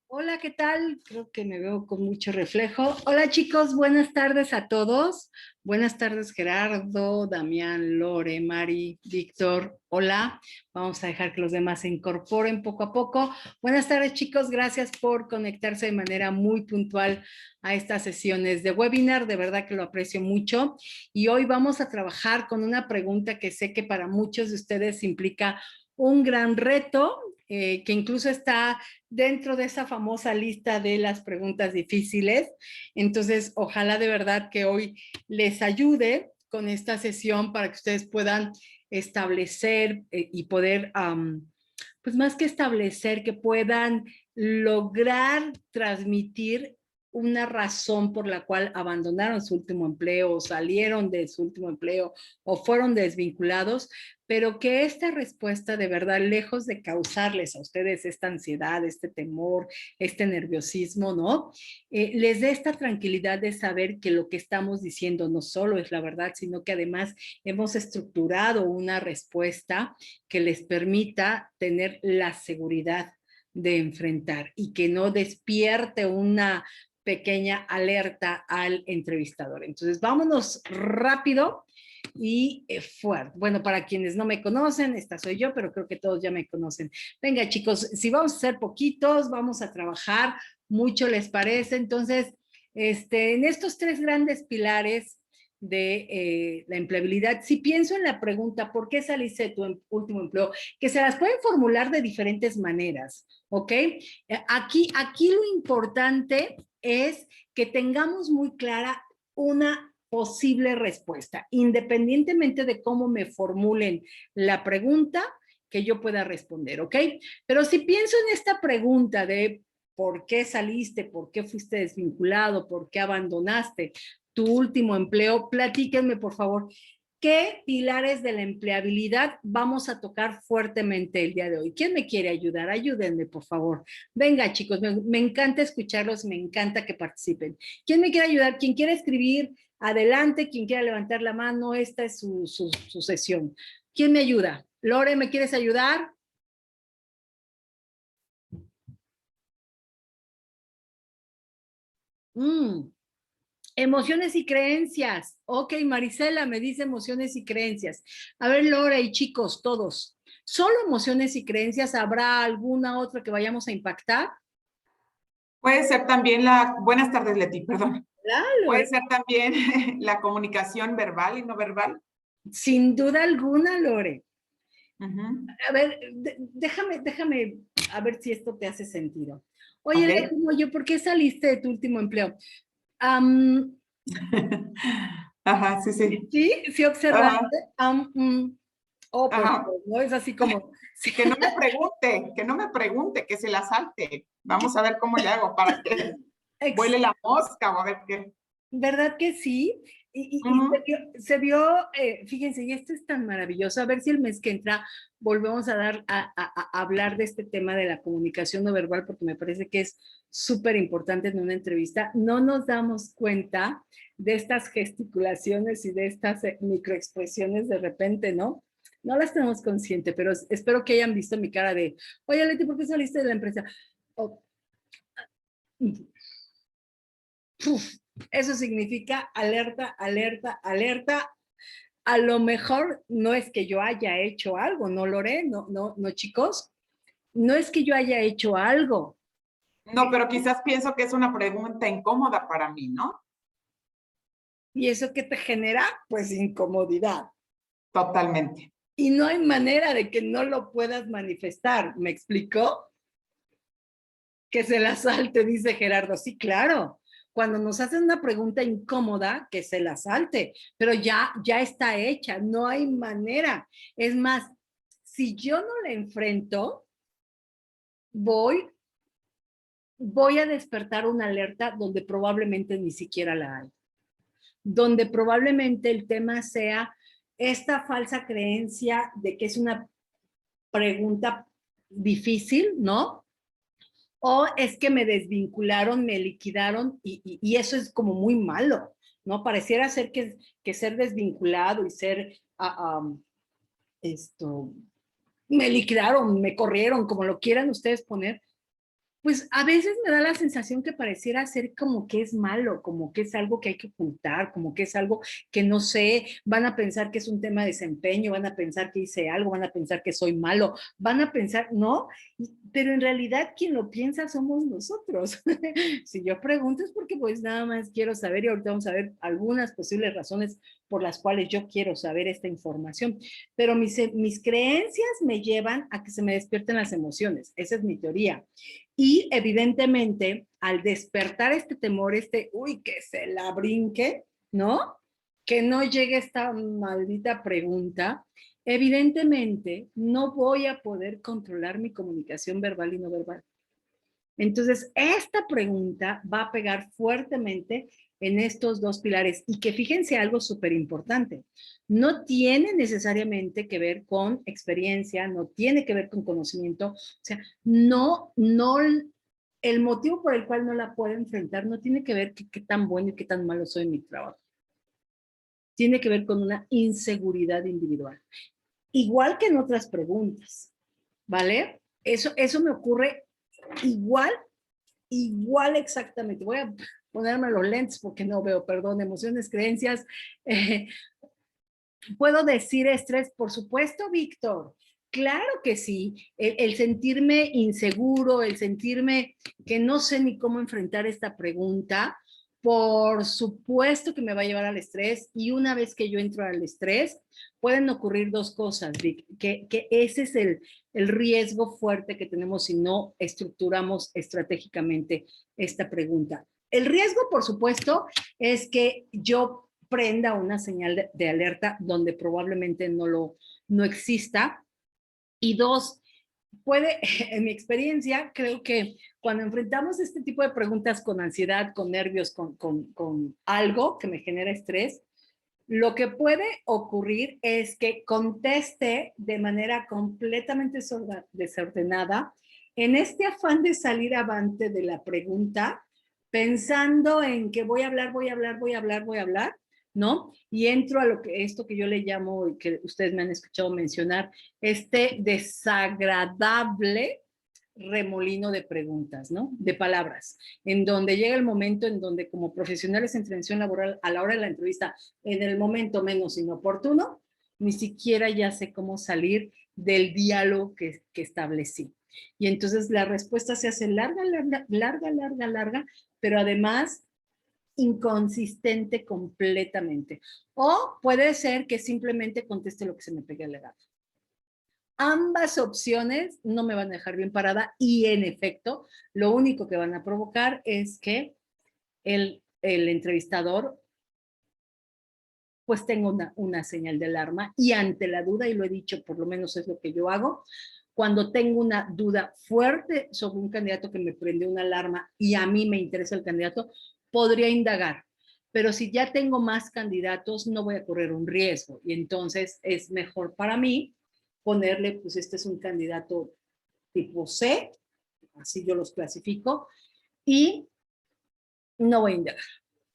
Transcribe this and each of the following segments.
Hola, ¿qué tal? Creo que me veo con mucho reflejo. Hola chicos, buenas tardes a todos. Buenas tardes Gerardo, Damián, Lore, Mari, Víctor. Hola, vamos a dejar que los demás se incorporen poco a poco. Buenas tardes chicos, gracias por conectarse de manera muy puntual a estas sesiones de webinar. De verdad que lo aprecio mucho. Y hoy vamos a trabajar con una pregunta que sé que para muchos de ustedes implica un gran reto, que incluso está dentro de esa famosa lista de las preguntas difíciles. Entonces, ojalá de verdad que hoy les ayude con esta sesión para que ustedes puedan establecer y poder, pues más que establecer, que puedan lograr transmitir una razón por la cual abandonaron su último empleo o salieron de su último empleo o fueron desvinculados, pero que esta respuesta de verdad, lejos de causarles a ustedes esta ansiedad, este temor, este nerviosismo, ¿no? Les dé esta tranquilidad de saber que lo que estamos diciendo no solo es la verdad, sino que además hemos estructurado una respuesta que les permita tener la seguridad de enfrentar y que no despierte una pequeña alerta al entrevistador. Entonces, vámonos rápido y fuerte. Bueno, para quienes no me conocen, esta soy yo, pero creo que todos ya me conocen. Venga, chicos, si vamos a ser poquitos, vamos a trabajar mucho, ¿les parece? Entonces, en estos tres grandes pilares de la empleabilidad, si pienso en la pregunta, ¿por qué saliste de tu último empleo? Que se las pueden formular de diferentes maneras, ¿ok? Aquí lo importante es que tengamos muy clara una posible respuesta, independientemente de cómo me formulen la pregunta, que yo pueda responder, ¿ok? Pero si pienso en esta pregunta de por qué saliste, por qué fuiste desvinculado, por qué abandonaste tu último empleo, platíquenme, por favor, ¿qué pilares de la empleabilidad vamos a tocar fuertemente el día de hoy? ¿Quién me quiere ayudar? Ayúdenme, por favor. Venga, chicos, me encanta escucharlos, me encanta que participen. ¿Quién me quiere ayudar? ¿Quién quiere escribir? Adelante, quien quiera levantar la mano, esta es su sesión. ¿Quién me ayuda? Lore, ¿me quieres ayudar? Mm, Emociones y creencias. Ok, Marisela me dice emociones y creencias. A ver, Lore y chicos, todos. ¿Solo emociones y creencias? ¿Habrá alguna otra que vayamos a impactar? Puede ser también buenas tardes, Leti, perdón. Puede Lore. ser también la comunicación verbal y no verbal. Sin duda alguna, Lore. Ujú. A ver, déjame a ver si esto te hace sentido. Oye, Ok. Leti, ¿por qué saliste de tu último empleo? Um, Ajá, sí, sí. sí Ajá, observaste. Oh, por ajá. favor, ¿no? Es así como, sí, Que no me pregunte, que se la salte. Vamos a ver cómo le hago para que ex- vuele la mosca o a ver qué. ¿verdad que sí? Y Ujú. se vio, fíjense, y esto es tan maravilloso. A ver si el mes que entra volvemos a hablar de este tema de la comunicación no verbal, porque me parece que es súper importante en una entrevista. No nos damos cuenta de estas gesticulaciones y de estas microexpresiones de repente, ¿no? No las tenemos consciente, pero espero que hayan visto mi cara de, oye, Leti, ¿por qué saliste de la empresa? Oh, uf, eso significa alerta, alerta, alerta. A lo mejor no es que yo haya hecho algo, ¿no, Lore? No, no, no, chicos. No es que yo haya hecho algo. No, pero quizás pienso que es una pregunta incómoda para mí, ¿no? ¿Y eso qué te genera? Pues incomodidad. Totalmente. Y no hay manera de que no lo puedas manifestar. ¿Me explicó? Que se la salte, dice Gerardo. Sí, claro. Cuando nos hacen una pregunta incómoda, que se la salte, pero ya está hecha, no hay manera. Es más, si yo no la enfrento, voy, voy a despertar una alerta donde probablemente ni siquiera la hay. Donde probablemente el tema sea esta falsa creencia de que es una pregunta difícil, ¿no? O es que me desvincularon, me liquidaron y eso es como muy malo, ¿no? Pareciera ser que ser desvinculado y ser, esto, me liquidaron, me corrieron, como lo quieran ustedes poner, Pues a veces me da la sensación que pareciera ser como que es malo, como que es algo que hay que ocultar, como que es algo que no sé, van a pensar que es un tema de desempeño, van a pensar que hice algo, van a pensar que soy malo, van a pensar, no, pero en realidad quien lo piensa somos nosotros. Si yo pregunto es porque pues nada más quiero saber y ahorita vamos a ver algunas posibles razones por las cuales yo quiero saber esta información, pero mis creencias me llevan a que se me despierten las emociones, esa es mi teoría. Y evidentemente, al despertar este temor, uy, que se la brinque, ¿no? Que no llegue esta maldita pregunta, evidentemente no voy a poder controlar mi comunicación verbal y no verbal. Entonces, esta pregunta va a pegar fuertemente en estos dos pilares y que fíjense algo súper importante. No tiene necesariamente que ver con experiencia, no tiene que ver con conocimiento, o sea, no, el motivo por el cual no la puedo enfrentar no tiene que ver qué tan bueno y qué tan malo soy en mi trabajo. Tiene que ver con una inseguridad individual. Igual que en otras preguntas, ¿vale? Eso me ocurre igual exactamente. Voy a ponerme los lentes porque no veo, perdón, emociones, creencias. Eh, ¿Puedo decir estrés? Por supuesto, Víctor. Claro que sí. El sentirme inseguro, el sentirme que no sé ni cómo enfrentar esta pregunta, por supuesto que me va a llevar al estrés. Y una vez que yo entro al estrés, pueden ocurrir dos cosas, Vic, que ese es el riesgo fuerte que tenemos si no estructuramos estratégicamente esta pregunta. El riesgo, por supuesto, es que yo prenda una señal de alerta donde probablemente no exista. Y dos, puede, en mi experiencia, creo que cuando enfrentamos este tipo de preguntas con ansiedad, con nervios, con algo que me genera estrés, lo que puede ocurrir es que conteste de manera completamente desordenada en este afán de salir avante de la pregunta, pensando en que voy a hablar, voy a hablar, voy a hablar, voy a hablar, ¿no? Y entro a esto que yo le llamo, y que ustedes me han escuchado mencionar, este desagradable remolino de preguntas, ¿no? De palabras, en donde llega el momento en donde como profesionales en transición laboral, a la hora de la entrevista, en el momento menos inoportuno, ni siquiera ya sé cómo salir del diálogo que establecí. Y entonces la respuesta se hace larga, larga, larga, larga, larga, pero además inconsistente completamente. O puede ser que simplemente conteste lo que se me pegue al gato. Ambas opciones no me van a dejar bien parada y en efecto, lo único que van a provocar es que el entrevistador pues tenga una señal de alarma y ante la duda, y lo he dicho, por lo menos es lo que yo hago, cuando tengo una duda fuerte sobre un candidato que me prende una alarma y a mí me interesa el candidato, podría indagar. Pero si ya tengo más candidatos, no voy a correr un riesgo. Y entonces es mejor para mí ponerle, pues este es un candidato tipo C, así yo los clasifico, y no voy a indagar.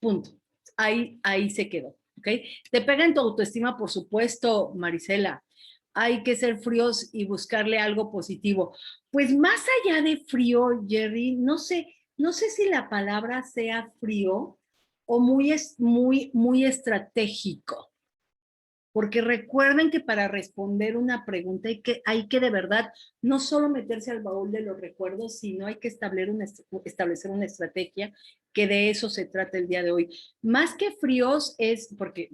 Punto. Ahí se quedó. ¿Ok? Te pega en tu autoestima, por supuesto, Marisela. Hay que ser fríos y buscarle algo positivo. Pues más allá de frío, Jerry, no sé si la palabra sea frío o muy estratégico. Porque recuerden que para responder una pregunta hay que de verdad no solo meterse al baúl de los recuerdos, sino hay que establecer una estrategia, que de eso se trata el día de hoy. Más que fríos es, porque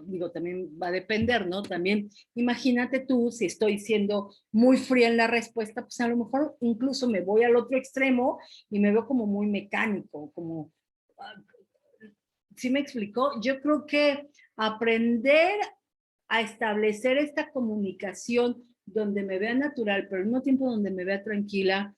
digo, también va a depender, ¿no? También imagínate tú, si estoy siendo muy fría en la respuesta, pues a lo mejor incluso me voy al otro extremo y me veo como muy mecánico, como... ¿Sí me explicó? Yo creo que aprender a establecer esta comunicación donde me vea natural, pero al mismo tiempo donde me vea tranquila,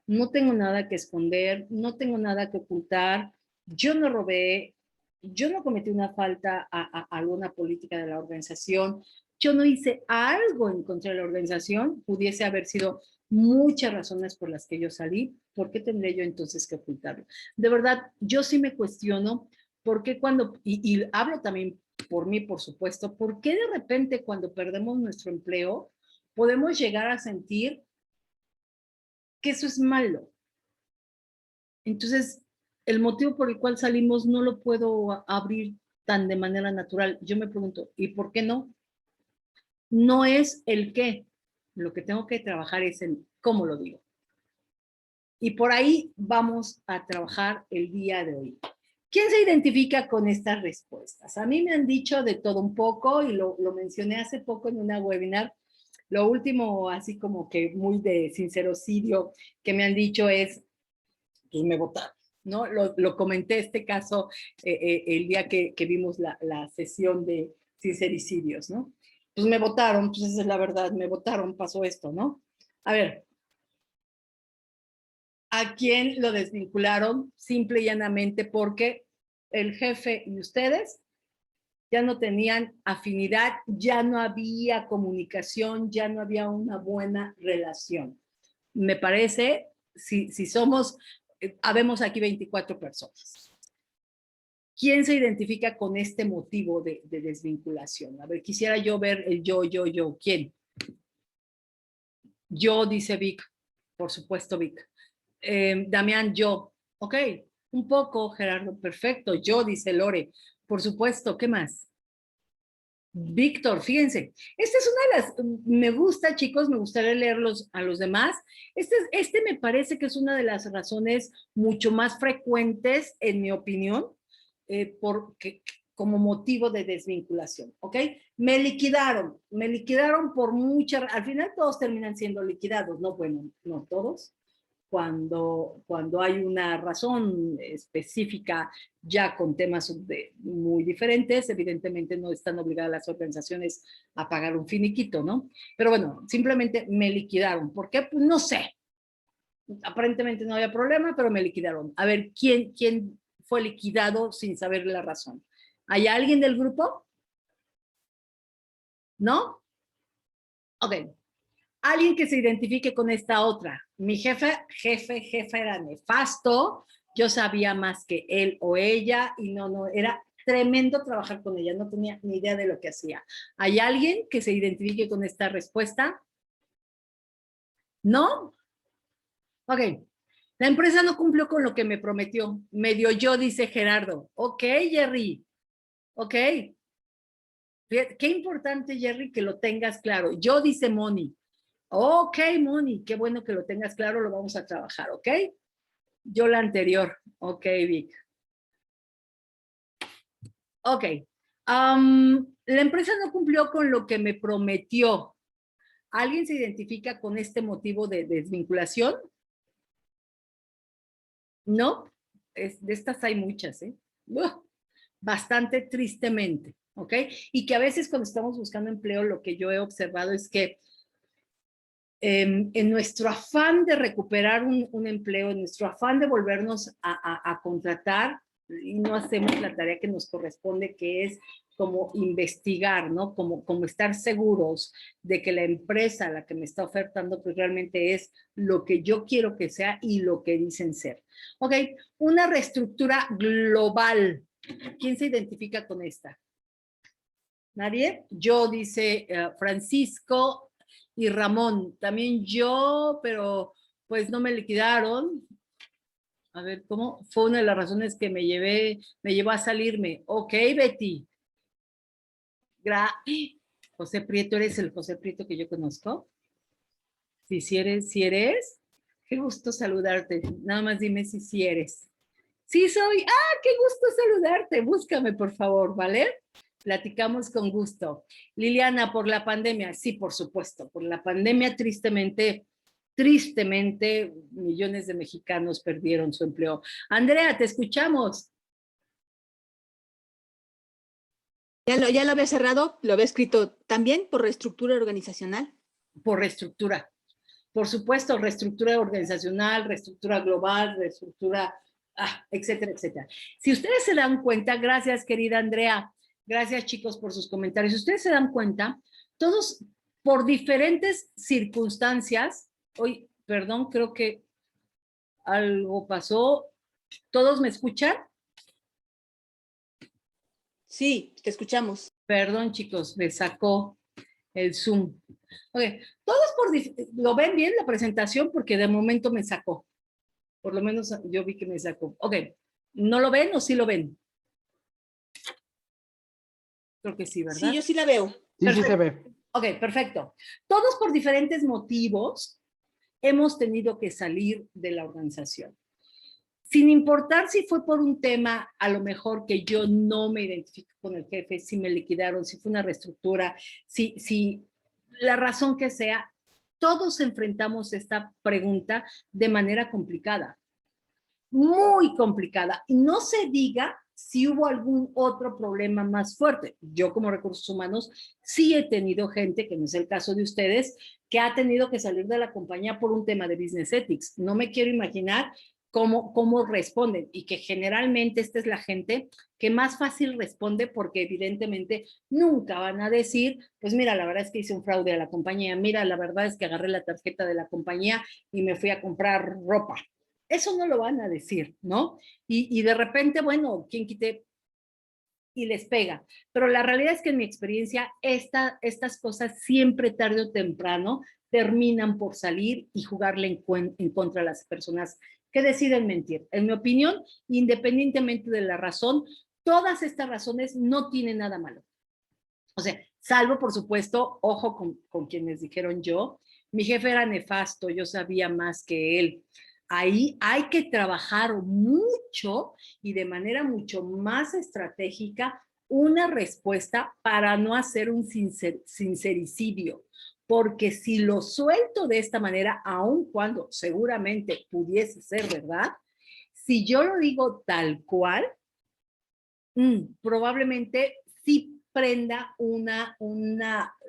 no tengo nada que esconder, no tengo nada que ocultar, yo no robé, yo no cometí una falta a alguna política de la organización, yo no hice algo en contra de la organización, pudiese haber sido muchas razones por las que yo salí, ¿por qué tendré yo entonces que ocultarlo? De verdad, yo sí me cuestiono por qué y hablo también por mí, por supuesto, por qué de repente cuando perdemos nuestro empleo podemos llegar a sentir que eso es malo. Entonces, el motivo por el cual salimos no lo puedo abrir tan de manera natural. Yo me pregunto, ¿y por qué no? No es el qué. Lo que tengo que trabajar es el cómo lo digo. Y por ahí vamos a trabajar el día de hoy. ¿Quién se identifica con estas respuestas? A mí me han dicho de todo un poco y lo mencioné hace poco en una webinar. Lo último, así como que muy de sincerocidio, que me han dicho es, pues me votaron, ¿no? Lo comenté este caso el día que vimos la sesión de sincericidios, ¿no? Pues me votaron, pues esa es la verdad, me votaron, pasó esto, ¿no? A ver, ¿a quién lo desvincularon? Simple y llanamente porque el jefe y ustedes ya no tenían afinidad, ya no había comunicación, ya no había una buena relación. Me parece, si somos, habemos aquí 24 personas. ¿Quién se identifica con este motivo de desvinculación? A ver, quisiera yo ver el yo. ¿Quién? Yo, dice Vic. Por supuesto, Vic. Damián, yo. Ok, un poco, Gerardo, perfecto. Yo, dice Lore. Por supuesto, ¿qué más? Víctor, fíjense, esta es una de las, me gusta, chicos, me gustaría leerlos a los demás. Este me parece que es una de las razones mucho más frecuentes, en mi opinión, porque, como motivo de desvinculación, ¿ok? Me liquidaron por muchas, al final todos terminan siendo liquidados, ¿no? Bueno, no todos, cuando hay una razón específica ya con temas muy diferentes, evidentemente no están obligadas las organizaciones a pagar un finiquito, ¿no? Pero bueno, simplemente me liquidaron. ¿Por qué? Pues no sé. Aparentemente no había problema, pero me liquidaron. A ver, ¿quién fue liquidado sin saber la razón? ¿Hay alguien del grupo? ¿No? Ok. Alguien que se identifique con esta otra. Mi jefe era nefasto, yo sabía más que él o ella y no, era tremendo trabajar con ella, no tenía ni idea de lo que hacía. ¿Hay alguien que se identifique con esta respuesta? ¿No? Ok. La empresa no cumplió con lo que me prometió. Medio yo, dice Gerardo. Ok, Jerry. Ok. Qué importante, Jerry, que lo tengas claro. Yo, dice Moni. Ok, Moni, qué bueno que lo tengas claro, lo vamos a trabajar, ¿ok? Yo la anterior, ok, Vic. Ok. La empresa no cumplió con lo que me prometió. ¿Alguien se identifica con este motivo de desvinculación? No, de estas hay muchas, ¿eh? Bastante tristemente, ¿ok? Y que a veces cuando estamos buscando empleo, lo que yo he observado es que en nuestro afán de recuperar un empleo, en nuestro afán de volvernos a contratar, y no hacemos la tarea que nos corresponde, que es como investigar, ¿no? Como estar seguros de que la empresa a la que me está ofertando, pues realmente es lo que yo quiero que sea y lo que dicen ser. Ok, una reestructura global. ¿Quién se identifica con esta? ¿Nadie? Yo, dice Francisco y Ramón. También yo, pero pues no me liquidaron. A ver, ¿cómo? Fue una de las razones que me llevó a salirme. Ok, Betty. José Prieto, ¿eres el José Prieto que yo conozco? Sí, si eres. Qué gusto saludarte. Nada más dime si eres. Sí soy. Ah, qué gusto saludarte. Búscame, por favor, ¿vale? Platicamos con gusto. Liliana, por la pandemia, sí, por supuesto, por la pandemia, tristemente, millones de mexicanos perdieron su empleo. Andrea, te escuchamos. Ya lo había cerrado, lo había escrito también por reestructura organizacional. Por reestructura. Por supuesto, reestructura organizacional, reestructura global, reestructura, etcétera, etcétera. Si ustedes se dan cuenta, gracias, querida Andrea, gracias, chicos, por sus comentarios. Si ustedes se dan cuenta, todos por diferentes circunstancias, hoy, perdón, creo que algo pasó. ¿Todos me escuchan? Sí, te escuchamos. Perdón, chicos, me sacó el Zoom. Ok, todos lo ven bien la presentación porque de momento me sacó. Por lo menos yo vi que me sacó. Ok, ¿no lo ven o sí lo ven? Creo que sí, ¿verdad? Sí, yo sí la veo. Sí, sí se ve. Ok, perfecto. Todos por diferentes motivos hemos tenido que salir de la organización. Sin importar si fue por un tema, a lo mejor que yo no me identifico con el jefe, si me liquidaron, si fue una reestructura, si la razón que sea, todos enfrentamos esta pregunta de manera complicada, muy complicada. Y no se diga si hubo algún otro problema más fuerte. Yo como recursos humanos sí he tenido gente, que no es el caso de ustedes, que ha tenido que salir de la compañía por un tema de business ethics. No me quiero imaginar cómo responden, y que generalmente esta es la gente que más fácil responde, porque evidentemente nunca van a decir, pues mira, la verdad es que hice un fraude a la compañía, mira, la verdad es que agarré la tarjeta de la compañía y me fui a comprar ropa. Eso no lo van a decir, ¿no? Y de repente, bueno, ¿quién quite? Y les pega. Pero la realidad es que en mi experiencia, estas cosas siempre tarde o temprano terminan por salir y jugarle en contra a las personas que deciden mentir. En mi opinión, independientemente de la razón, todas estas razones no tienen nada malo. O sea, salvo, por supuesto, ojo con quienes dijeron yo, mi jefe era nefasto, yo sabía más que él. Ahí hay que trabajar mucho y de manera mucho más estratégica una respuesta para no hacer un sincericidio. Porque si lo suelto de esta manera, aun cuando seguramente pudiese ser verdad, si yo lo digo tal cual, probablemente sí prenda una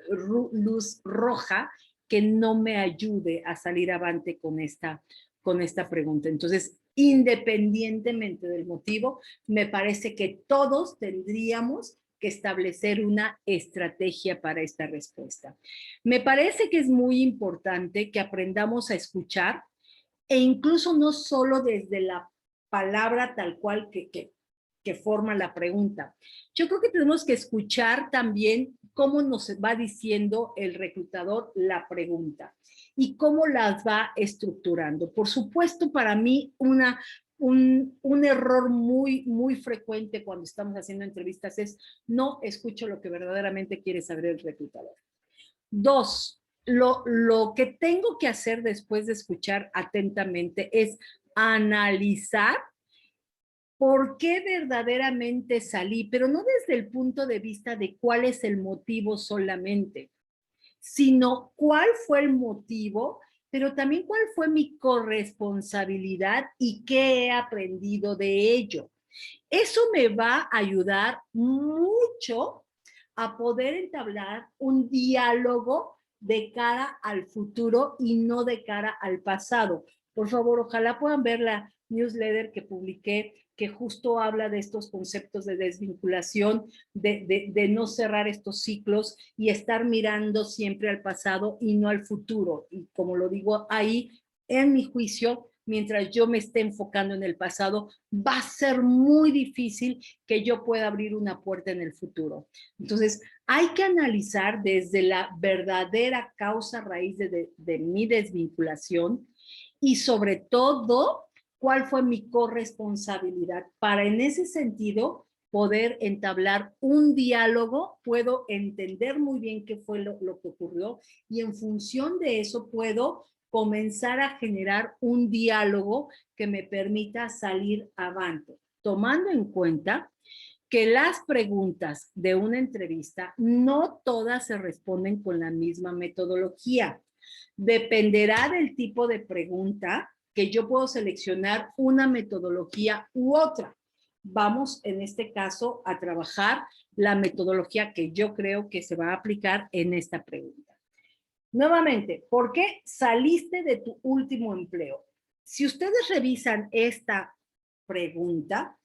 luz roja que no me ayude a salir avante con esta pregunta. Entonces, independientemente del motivo, me parece que todos tendríamos que establecer una estrategia para esta respuesta. Me parece que es muy importante que aprendamos a escuchar, e incluso no solo desde la palabra tal cual que forma la pregunta. Yo creo que tenemos que escuchar también cómo nos va diciendo el reclutador la pregunta y cómo las va estructurando. Por supuesto, para mí un error muy frecuente cuando estamos haciendo entrevistas es no escucho lo que verdaderamente quiere saber el reclutador. Dos, lo que tengo que hacer después de escuchar atentamente es analizar por qué verdaderamente salí, pero no desde el punto de vista de cuál es el motivo solamente, sino cuál fue el motivo, pero también cuál fue mi corresponsabilidad y qué he aprendido de ello. Eso me va a ayudar mucho a poder entablar un diálogo de cara al futuro y no de cara al pasado. Por favor, ojalá puedan ver la newsletter que publiqué, que justo habla de estos conceptos de desvinculación, de no cerrar estos ciclos y estar mirando siempre al pasado y no al futuro. Y como lo digo ahí, en mi juicio, mientras yo me esté enfocando en el pasado, va a ser muy difícil que yo pueda abrir una puerta en el futuro. Entonces, hay que analizar desde la verdadera causa raíz de mi desvinculación y sobre todo, cuál fue mi corresponsabilidad para en ese sentido poder entablar un diálogo, puedo entender muy bien qué fue lo que ocurrió y en función de eso puedo comenzar a generar un diálogo que me permita salir avante, tomando en cuenta que las preguntas de una entrevista no todas se responden con la misma metodología. Dependerá del tipo de pregunta que yo puedo seleccionar una metodología u otra. Vamos en este caso a trabajar la metodología que yo creo que se va a aplicar en esta pregunta. Nuevamente, ¿por qué saliste de tu último empleo? Si ustedes revisan esta pregunta,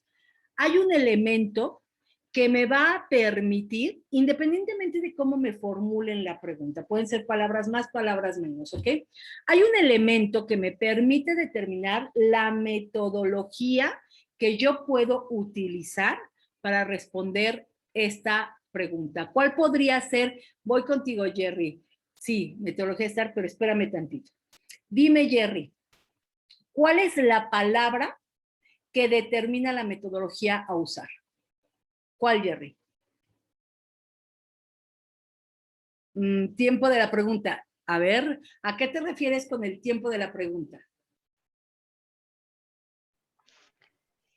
hay un elemento que me va a permitir, independientemente de cómo me formulen la pregunta, pueden ser palabras más, palabras menos, ¿ok? Hay un elemento que me permite determinar la metodología que yo puedo utilizar para responder esta pregunta. ¿Cuál podría ser? Voy contigo, Jerry. Sí, metodología STAR, pero espérame tantito. Dime, Jerry, ¿Cuál es la palabra que determina la metodología a usar? ¿Cuál, Jerry? Tiempo de la pregunta. A ver, ¿a qué te refieres con el tiempo de la pregunta?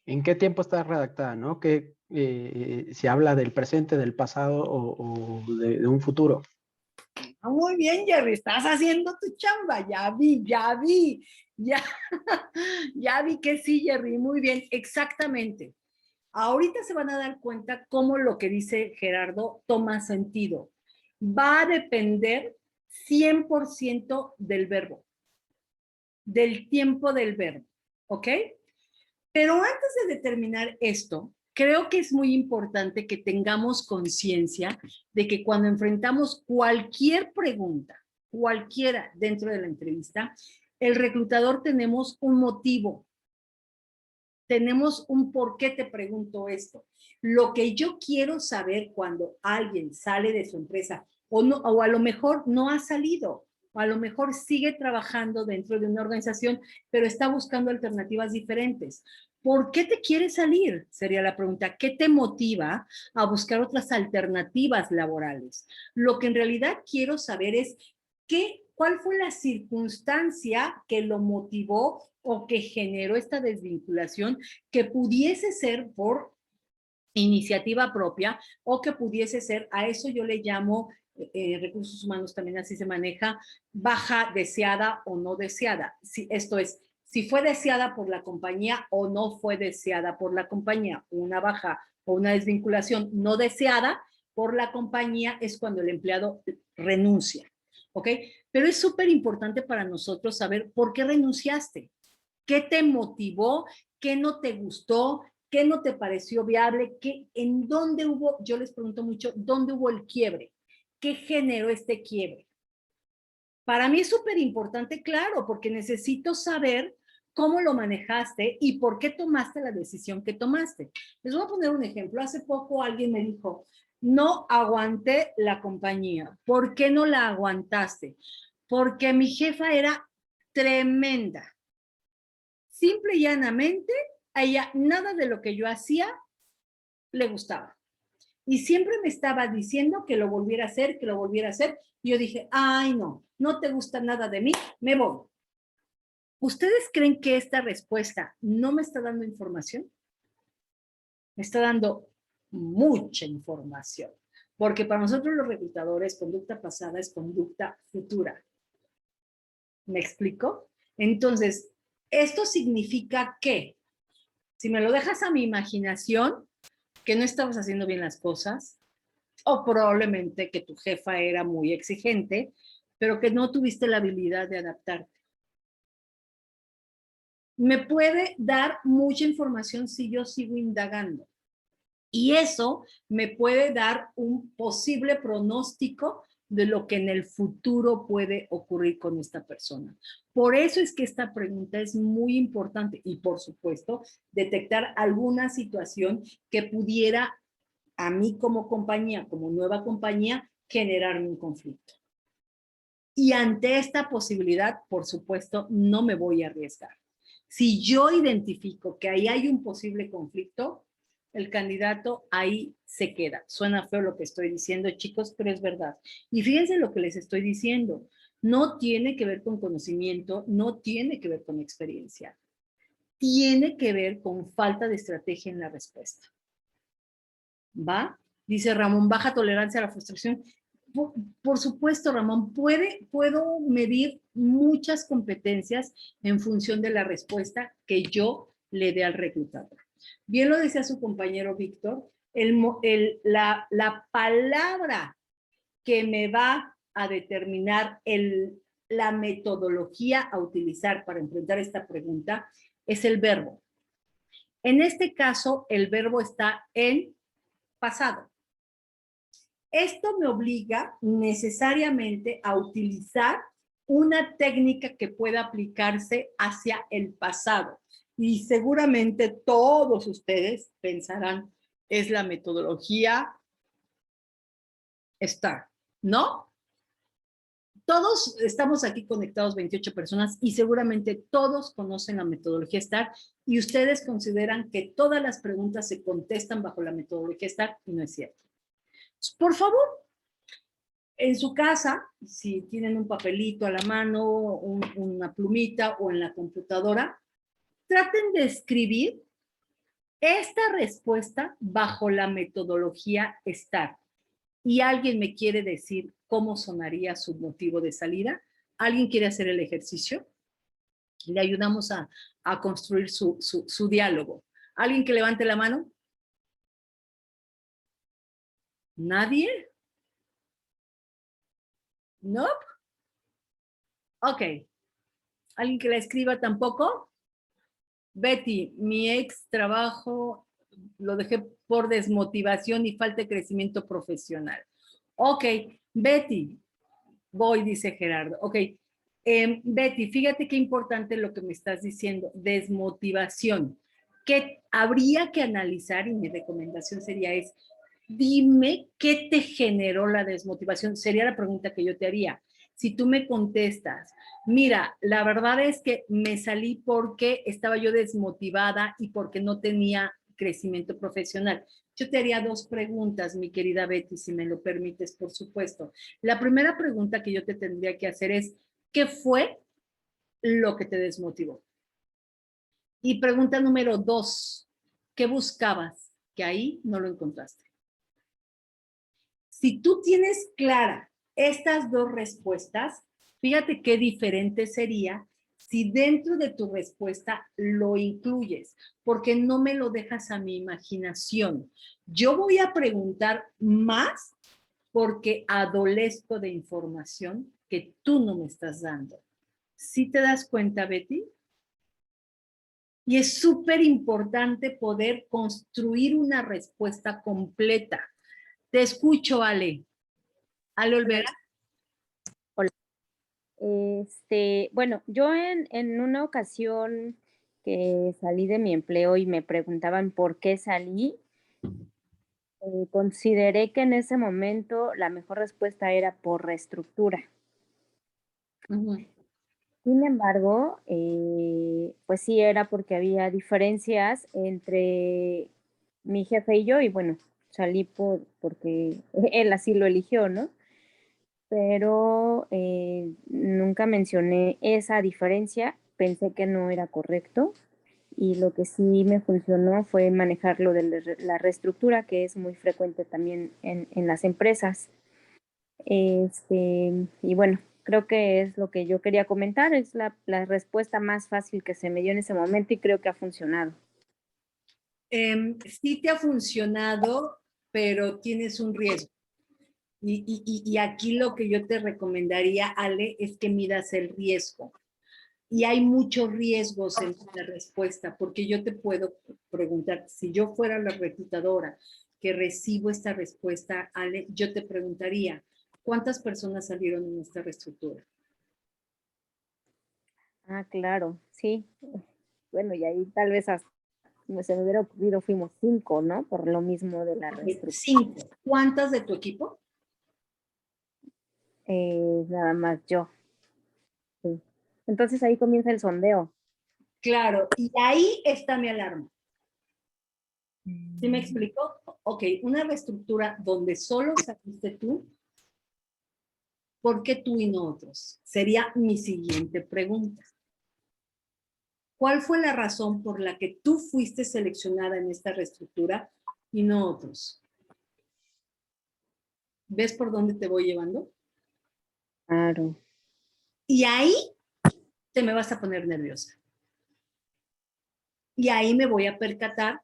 ¿En qué tiempo está redactada, no? Que si habla del presente, del pasado o de un futuro. Muy bien, Jerry, estás haciendo tu chamba. Ya vi, ya vi. Ya vi que sí, Jerry. Muy bien, exactamente. Ahorita se van a dar cuenta cómo lo que dice Gerardo toma sentido. Va a depender 100% del verbo, del tiempo del verbo, ¿ok? Pero antes de determinar esto, creo que es muy importante que tengamos conciencia de que cuando enfrentamos cualquier pregunta, cualquiera dentro de la entrevista, el reclutador tenemos un motivo, tenemos un por qué te pregunto esto. Lo que yo quiero saber cuando alguien sale de su empresa o, no, o a lo mejor no ha salido, o a lo mejor sigue trabajando dentro de una organización, pero está buscando alternativas diferentes. ¿Por qué te quieres salir? Sería la pregunta. ¿Qué te motiva a buscar otras alternativas laborales? Lo que en realidad quiero saber es ¿cuál fue la circunstancia que lo motivó o que generó esta desvinculación que pudiese ser por iniciativa propia o que pudiese ser, a eso yo le llamo, recursos humanos también así se maneja, baja deseada o no deseada. Esto es, si fue deseada por la compañía o no fue deseada por la compañía. Una baja o una desvinculación no deseada por la compañía es cuando el empleado renuncia, ¿ok? Pero es súper importante para nosotros saber por qué renunciaste, qué te motivó, qué no te gustó, qué no te pareció viable, en dónde hubo, yo les pregunto mucho, ¿dónde hubo el quiebre? ¿Qué generó este quiebre? Para mí es súper importante, claro, porque necesito saber cómo lo manejaste y por qué tomaste la decisión que tomaste. Les voy a poner un ejemplo. Hace poco alguien me dijo, no aguanté la compañía. ¿Por qué no la aguantaste? Porque mi jefa era tremenda. Simple y llanamente, a ella nada de lo que yo hacía le gustaba. Y siempre me estaba diciendo que lo volviera a hacer, que lo volviera a hacer. Y yo dije, ay, no, no te gusta nada de mí, me voy. ¿Ustedes creen que esta respuesta no me está dando información? Me está dando mucha información. Porque para nosotros los reclutadores, conducta pasada es conducta futura. ¿Me explico? Entonces, esto significa que si me lo dejas a mi imaginación, que no estabas haciendo bien las cosas, o probablemente que tu jefa era muy exigente, pero que no tuviste la habilidad de adaptarte. Me puede dar mucha información si yo sigo indagando. Y eso me puede dar un posible pronóstico de lo que en el futuro puede ocurrir con esta persona. Por eso es que esta pregunta es muy importante y, por supuesto, detectar alguna situación que pudiera a mí como compañía, como nueva compañía, generarme un conflicto. Y ante esta posibilidad, por supuesto, no me voy a arriesgar. Si yo identifico que ahí hay un posible conflicto, el candidato ahí se queda. Suena feo lo que estoy diciendo, chicos, pero es verdad. Y fíjense lo que les estoy diciendo. No tiene que ver con conocimiento, no tiene que ver con experiencia. Tiene que ver con falta de estrategia en la respuesta. ¿Va? Dice Ramón, baja tolerancia a la frustración. Por supuesto, Ramón, puedo medir muchas competencias en función de la respuesta que yo le dé al reclutador. Bien lo decía su compañero Víctor, la palabra que me va a determinar la metodología a utilizar para enfrentar esta pregunta es el verbo. En este caso, el verbo está en pasado. Esto me obliga necesariamente a utilizar una técnica que pueda aplicarse hacia el pasado. Y seguramente todos ustedes pensarán, es la metodología STAR, ¿no? todos estamos aquí conectados, 28 personas, y seguramente todos conocen la metodología STAR y ustedes consideran que todas las preguntas se contestan bajo la metodología STAR y no es cierto. Por favor, en su casa, si tienen un papelito a la mano, una plumita o en la computadora, traten de escribir esta respuesta bajo la metodología STAR. Y alguien me quiere decir cómo sonaría su motivo de salida. ¿Alguien quiere hacer el ejercicio? Le ayudamos a construir su diálogo. ¿Alguien que levante la mano? ¿Nadie? ¿No? Ok. ¿Alguien que la escriba tampoco? Betty, mi ex trabajo lo dejé por desmotivación y falta de crecimiento profesional. Ok, Betty, voy, dice Gerardo. Ok, Betty, fíjate qué importante lo que me estás diciendo, desmotivación. ¿Qué habría que analizar? Y mi recomendación sería dime qué te generó la desmotivación. Sería la pregunta que yo te haría. Si tú me contestas, mira, la verdad es que me salí porque estaba yo desmotivada y porque no tenía crecimiento profesional. Yo te haría dos preguntas, mi querida Betty, si me lo permites, por supuesto. La primera pregunta que yo te tendría que hacer es, ¿qué fue lo que te desmotivó? Y pregunta número 2, ¿qué buscabas? Que ahí no lo encontraste. Si tú tienes clara estas dos respuestas, fíjate qué diferente sería si dentro de tu respuesta lo incluyes, porque no me lo dejas a mi imaginación. Yo voy a preguntar más porque adolezco de información que tú no me estás dando. ¿Sí te das cuenta, Betty? Y es súper importante poder construir una respuesta completa. Te escucho, Ale. Ale Olvera. Hola. Bueno, yo en una ocasión que salí de mi empleo y me preguntaban por qué salí, consideré que en ese momento la mejor respuesta era por reestructura. Sin embargo, pues sí era porque había diferencias entre mi jefe y yo, y bueno, salí porque él así lo eligió, ¿no? Pero nunca mencioné esa diferencia, pensé que no era correcto, y lo que sí me funcionó fue manejar lo de la reestructura, que es muy frecuente también en las empresas. Y bueno, creo que es lo que yo quería comentar, es la respuesta más fácil que se me dio en ese momento y creo que ha funcionado. Sí te ha funcionado, pero tienes un riesgo. Y aquí lo que yo te recomendaría, Ale, es que midas el riesgo. Y hay muchos riesgos en la respuesta, porque yo te puedo preguntar, si yo fuera la reclutadora que recibo esta respuesta, Ale, yo te preguntaría, ¿cuántas personas salieron en esta reestructura? Ah, claro, sí. Bueno, y ahí tal vez hasta se me hubiera ocurrido, fuimos 5, ¿no? Por lo mismo de la reestructura. 5. ¿Cuántas de tu equipo? Nada más yo. Sí. Entonces ahí comienza el sondeo. Claro, y ahí está mi alarma. ¿Sí me explico? Ok, una reestructura donde solo saliste tú, ¿por qué tú y no otros? Sería mi siguiente pregunta. ¿Cuál fue la razón por la que tú fuiste seleccionada en esta reestructura y no otros? ¿Ves por dónde te voy llevando? Claro. Y ahí te me vas a poner nerviosa. Y ahí me voy a percatar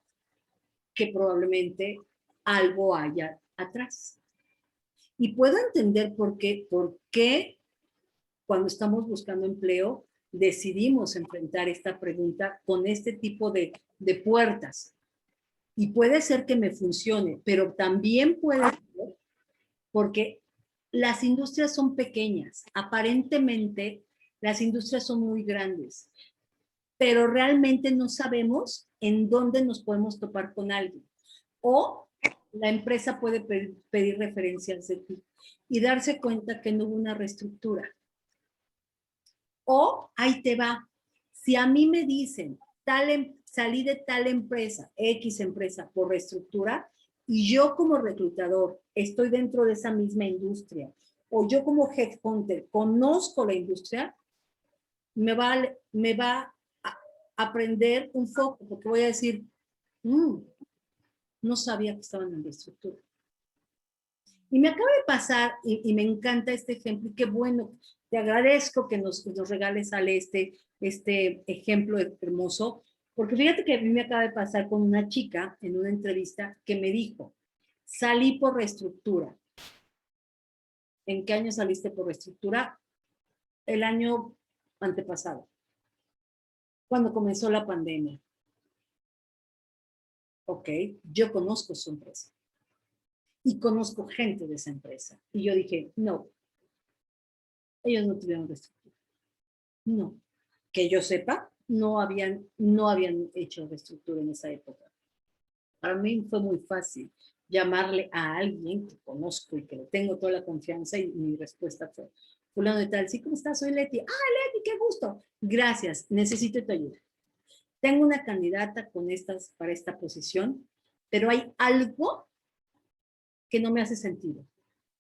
que probablemente algo haya atrás. Y puedo entender por qué cuando estamos buscando empleo decidimos enfrentar esta pregunta con este tipo de puertas. Y puede ser que me funcione, pero también puede ser porque las industrias son pequeñas. Aparentemente, las industrias son muy grandes, pero realmente no sabemos en dónde nos podemos topar con alguien. O la empresa puede pedir referencias de ti. y darse cuenta que no hubo una reestructura. O ahí te va, si a mí me dicen, salí de tal empresa, X empresa, por reestructura, y yo como reclutador estoy dentro de esa misma industria, o yo como headhunter conozco la industria, me va a aprender un foco, porque voy a decir, no sabía que estaban en reestructura. Y me acaba de pasar, y me encanta este ejemplo, y qué bueno, te agradezco que nos regales, Ale, este ejemplo hermoso, porque fíjate que a mí me acaba de pasar con una chica en una entrevista que me dijo, salí por reestructura. ¿En qué año saliste por reestructura? El año antepasado, cuando comenzó la pandemia. Ok, yo conozco su empresa. Y conozco gente de esa empresa. Y yo dije, no, ellos no tuvieron reestructura. No. Que yo sepa, no habían hecho reestructura en esa época. Para mí fue muy fácil llamarle a alguien que conozco y que le tengo toda la confianza y mi respuesta fue, fulano de tal, sí, ¿cómo estás? Soy Leti. Ah, Leti, qué gusto. Gracias, necesito tu ayuda. Tengo una candidata para esta posición, pero hay algo que no me hace sentido,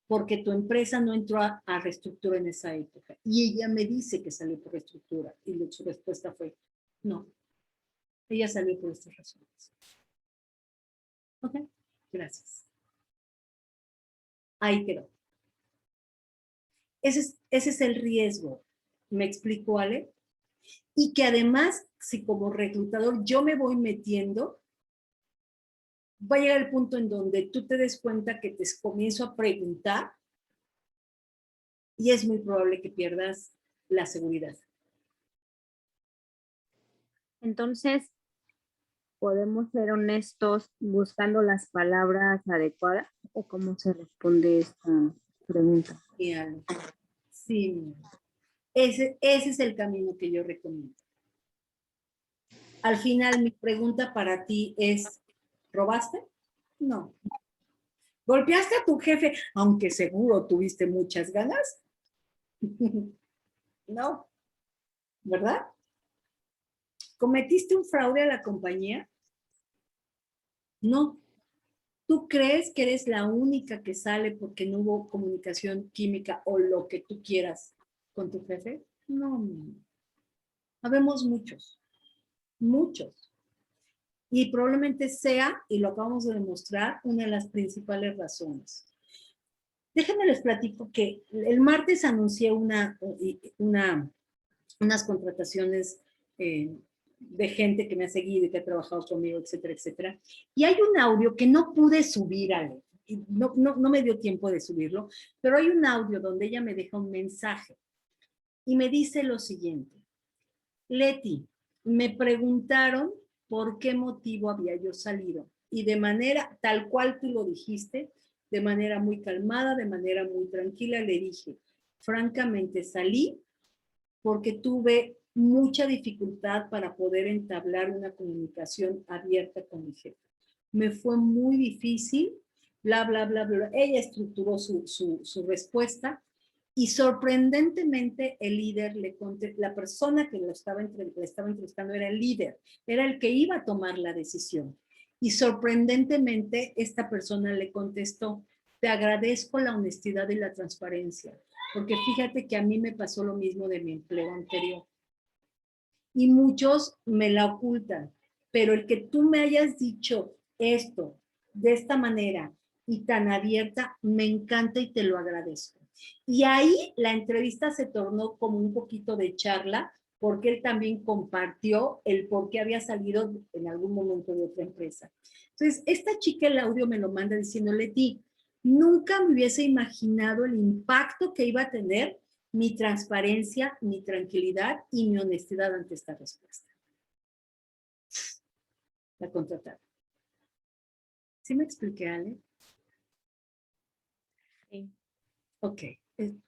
porque tu empresa no entró a reestructura en esa época. Y ella me dice que salió por reestructura. Y su respuesta fue, no, ella salió por estas razones. Ok, gracias. Ahí quedó. Ese es el riesgo. ¿Me explico, Ale? Y que además, si como reclutador yo me voy metiendo, va a llegar el punto en donde tú te des cuenta que te comienzo a preguntar y es muy probable que pierdas la seguridad. Entonces, ¿podemos ser honestos buscando las palabras adecuadas? ¿O cómo se responde esta pregunta? Sí, ese es el camino que yo recomiendo. Al final, mi pregunta para ti es, ¿robaste? No. ¿Golpeaste a tu jefe, aunque seguro tuviste muchas ganas? No, ¿verdad? ¿Cometiste un fraude a la compañía? No. ¿Tú crees que eres la única que sale porque no hubo comunicación química o lo que tú quieras con tu jefe? No. Habemos muchos, muchos. Y probablemente sea, y lo acabamos de demostrar, una de las principales razones. Déjenme les platico que el martes anuncié unas contrataciones de gente que me ha seguido y que ha trabajado conmigo, etcétera, etcétera. Y hay un audio que no pude subir, Ale. No me dio tiempo de subirlo, pero hay un audio donde ella me deja un mensaje y me dice lo siguiente. Leti, me preguntaron por qué motivo había yo salido. Y de manera, tal cual tú lo dijiste, de manera muy calmada, de manera muy tranquila, le dije, francamente salí porque tuve mucha dificultad para poder entablar una comunicación abierta con mi jefe. Me fue muy difícil, bla, bla, bla, bla. Ella estructuró su respuesta y sorprendentemente el líder la persona que le estaba entrevistando era el líder, era el que iba a tomar la decisión. Y sorprendentemente esta persona le contestó, te agradezco la honestidad y la transparencia, porque fíjate que a mí me pasó lo mismo de mi empleo anterior. Y muchos me la ocultan, pero el que tú me hayas dicho esto de esta manera y tan abierta, me encanta y te lo agradezco. Y ahí la entrevista se tornó como un poquito de charla, porque él también compartió el por qué había salido en algún momento de otra empresa. Entonces, esta chica el audio me lo manda diciendo, Leti, nunca me hubiese imaginado el impacto que iba a tener mi transparencia, mi tranquilidad y mi honestidad ante esta respuesta. La contrataron. ¿Sí me expliqué, Ale? Sí. Ok,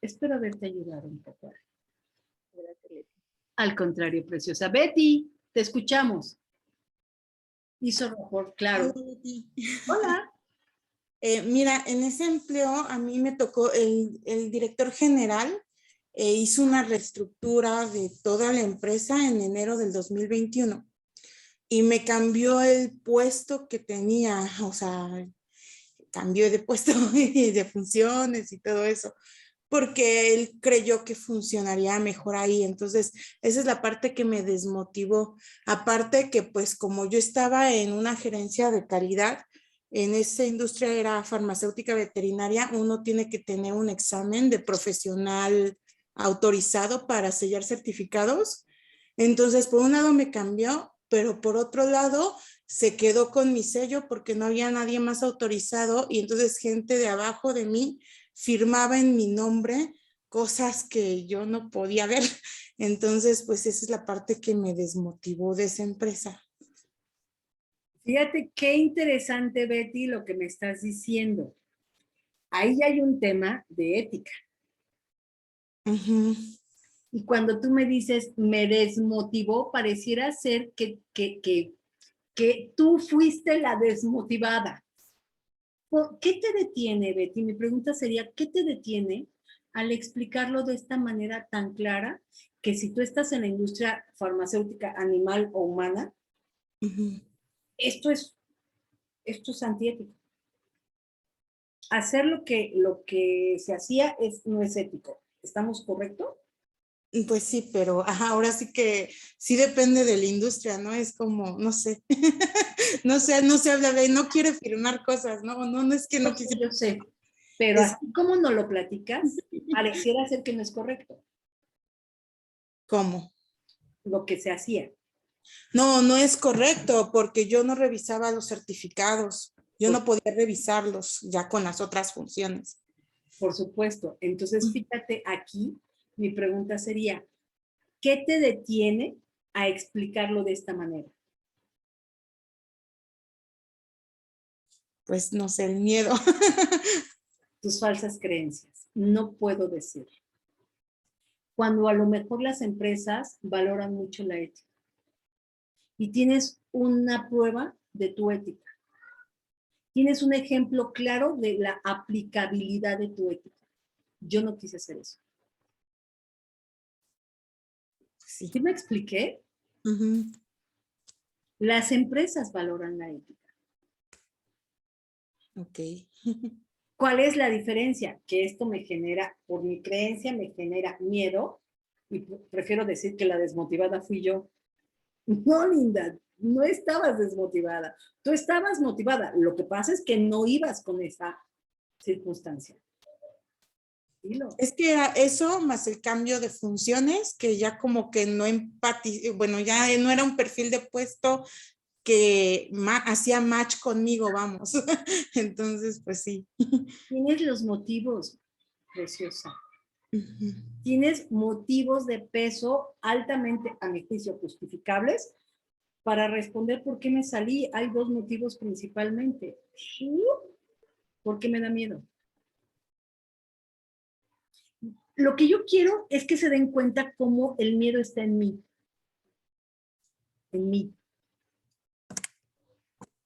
espero haberte ayudado un poco. Al contrario, preciosa. Betty, te escuchamos. Hizo rojo, claro. Hola, Leti. Hola. Mira, en ese empleo a mí me tocó el director general hizo una reestructura de toda la empresa en enero del 2021 y me cambió el puesto que tenía, o sea, cambió de puesto y de funciones y todo eso, porque él creyó que funcionaría mejor ahí. Entonces, esa es la parte que me desmotivó. Aparte que pues como yo estaba en una gerencia de calidad, en esa industria era farmacéutica veterinaria, uno tiene que tener un examen de profesional autorizado para sellar certificados. Entonces, por un lado me cambió, pero por otro lado se quedó con mi sello porque no había nadie más autorizado y entonces gente de abajo de mí firmaba en mi nombre cosas que yo no podía ver. Entonces, pues esa es la parte que me desmotivó de esa empresa. Fíjate qué interesante, Betty, lo que me estás diciendo. Ahí hay un tema de ética. Uh-huh. Y cuando tú me dices, me desmotivó, pareciera ser que tú fuiste la desmotivada. ¿Qué te detiene, Betty? Mi pregunta sería, ¿qué te detiene al explicarlo de esta manera tan clara que si tú estás en la industria farmacéutica animal o humana, Uh-huh. esto es antiético? Hacer lo que se hacía no es ético. ¿Estamos correctos? Pues sí, pero ajá, ahora sí que sí depende de la industria, ¿no? Es como, no sé, no se habla de, no quiere firmar cosas, no es que no quisiera. Yo sé, pero así como no lo platicas, pareciera ser que no es correcto ¿Cómo? lo que se hacía. No es correcto, porque yo no revisaba los certificados, yo no podía revisarlos ya con las otras funciones. Por supuesto. Entonces, fíjate aquí, mi pregunta sería, ¿qué te detiene a explicarlo de esta manera? Pues no sé, el miedo. Tus falsas creencias. No puedo decir. Cuando a lo mejor las empresas valoran mucho la ética y tienes una prueba de tu ética. Tienes un ejemplo claro de la aplicabilidad de tu ética. Yo no quise hacer eso. Sí. ¿Sí me expliqué? Uh-huh. Las empresas valoran la ética. Ok. ¿Cuál es la diferencia? Que esto me genera, por mi creencia, me genera miedo y prefiero decir que la desmotivada fui yo. No, Linda, no estabas desmotivada. Tú estabas motivada. Lo que pasa es que no ibas con esa circunstancia. Dilo. Es que era eso más el cambio de funciones, que ya como que no bueno, ya no era un perfil de puesto que hacía match conmigo, vamos. Entonces, pues sí. Tienes los motivos, preciosa. Uh-huh. Tienes motivos de peso altamente, a mi juicio, justificables para responder por qué me salí. Hay dos motivos principalmente. ¿Por qué me da miedo? Lo que yo quiero es que se den cuenta cómo el miedo está en mí. En mí.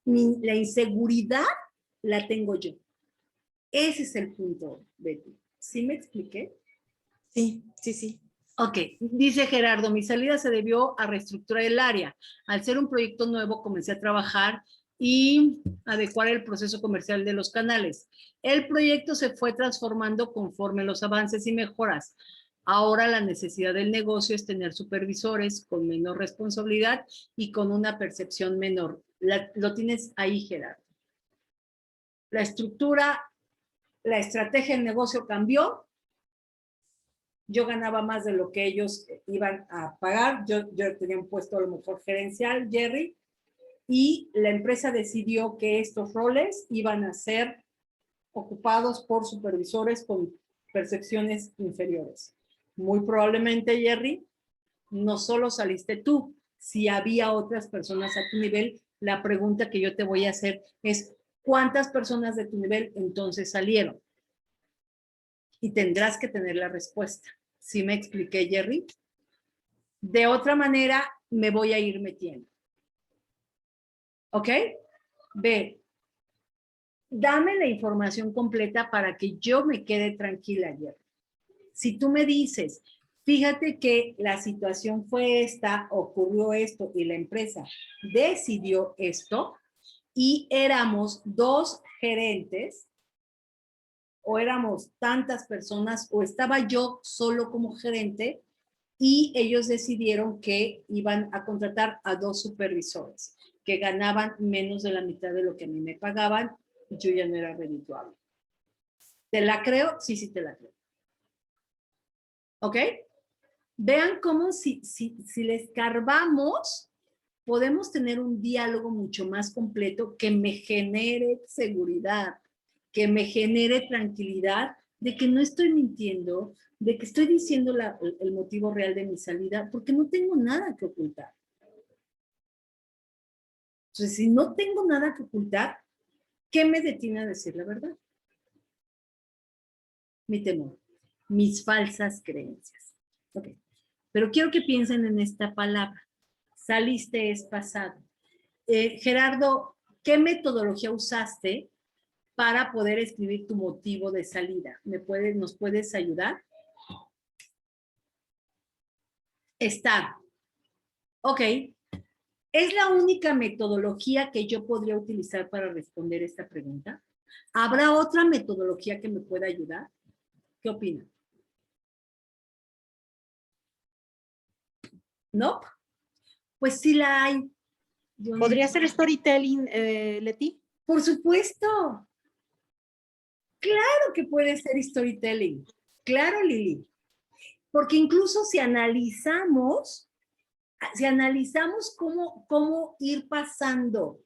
La inseguridad la tengo yo. Ese es el punto, Betty. ¿Sí me expliqué? Sí. Ok, dice Gerardo, mi salida se debió a reestructurar el área. Al ser un proyecto nuevo, comencé a trabajar y adecuar el proceso comercial de los canales. El proyecto se fue transformando conforme los avances y mejoras. Ahora la necesidad del negocio es tener supervisores con menor responsabilidad y con una percepción menor. Lo tienes ahí, Gerardo. La estructura, la estrategia del negocio cambió. Yo ganaba más de lo que ellos iban a pagar. Yo tenía un puesto a lo mejor gerencial, Jerry, y la empresa decidió que estos roles iban a ser ocupados por supervisores con percepciones inferiores. Muy probablemente, Jerry, no solo saliste tú, si había otras personas a tu nivel, la pregunta que yo te voy a hacer es, ¿cuántas personas de tu nivel entonces salieron? Y tendrás que tener la respuesta. ¿Sí me expliqué, Jerry? De otra manera, me voy a ir metiendo. ¿Ok? Ve, dame la información completa para que yo me quede tranquila ayer. Si tú me dices, fíjate que la situación fue esta, ocurrió esto y la empresa decidió esto y éramos 2 gerentes o éramos tantas personas o estaba yo solo como gerente y ellos decidieron que iban a contratar a 2 supervisores que ganaban menos de la mitad de lo que a mí me pagaban y yo ya no era redituable. ¿Te la creo? Sí, sí te la creo. ¿Ok? Vean cómo si le escarbamos, podemos tener un diálogo mucho más completo que me genere seguridad, que me genere tranquilidad de que no estoy mintiendo, de que estoy diciendo el motivo real de mi salida, porque no tengo nada que ocultar. Entonces, si no tengo nada que ocultar, ¿qué me detiene a decir la verdad? Mi temor, mis falsas creencias. Ok. Pero quiero que piensen en esta palabra. Saliste es pasado. Gerardo, ¿qué metodología usaste para poder escribir tu motivo de salida? ¿Nos puedes ayudar? Estar. Ok. ¿Es la única metodología que yo podría utilizar para responder esta pregunta? ¿Habrá otra metodología que me pueda ayudar? ¿Qué opinan? ¿No? Pues sí la hay. ¿Podría ser storytelling, Leti? Por supuesto. Claro que puede ser storytelling. Claro, Lili. Porque incluso si analizamos cómo ir pasando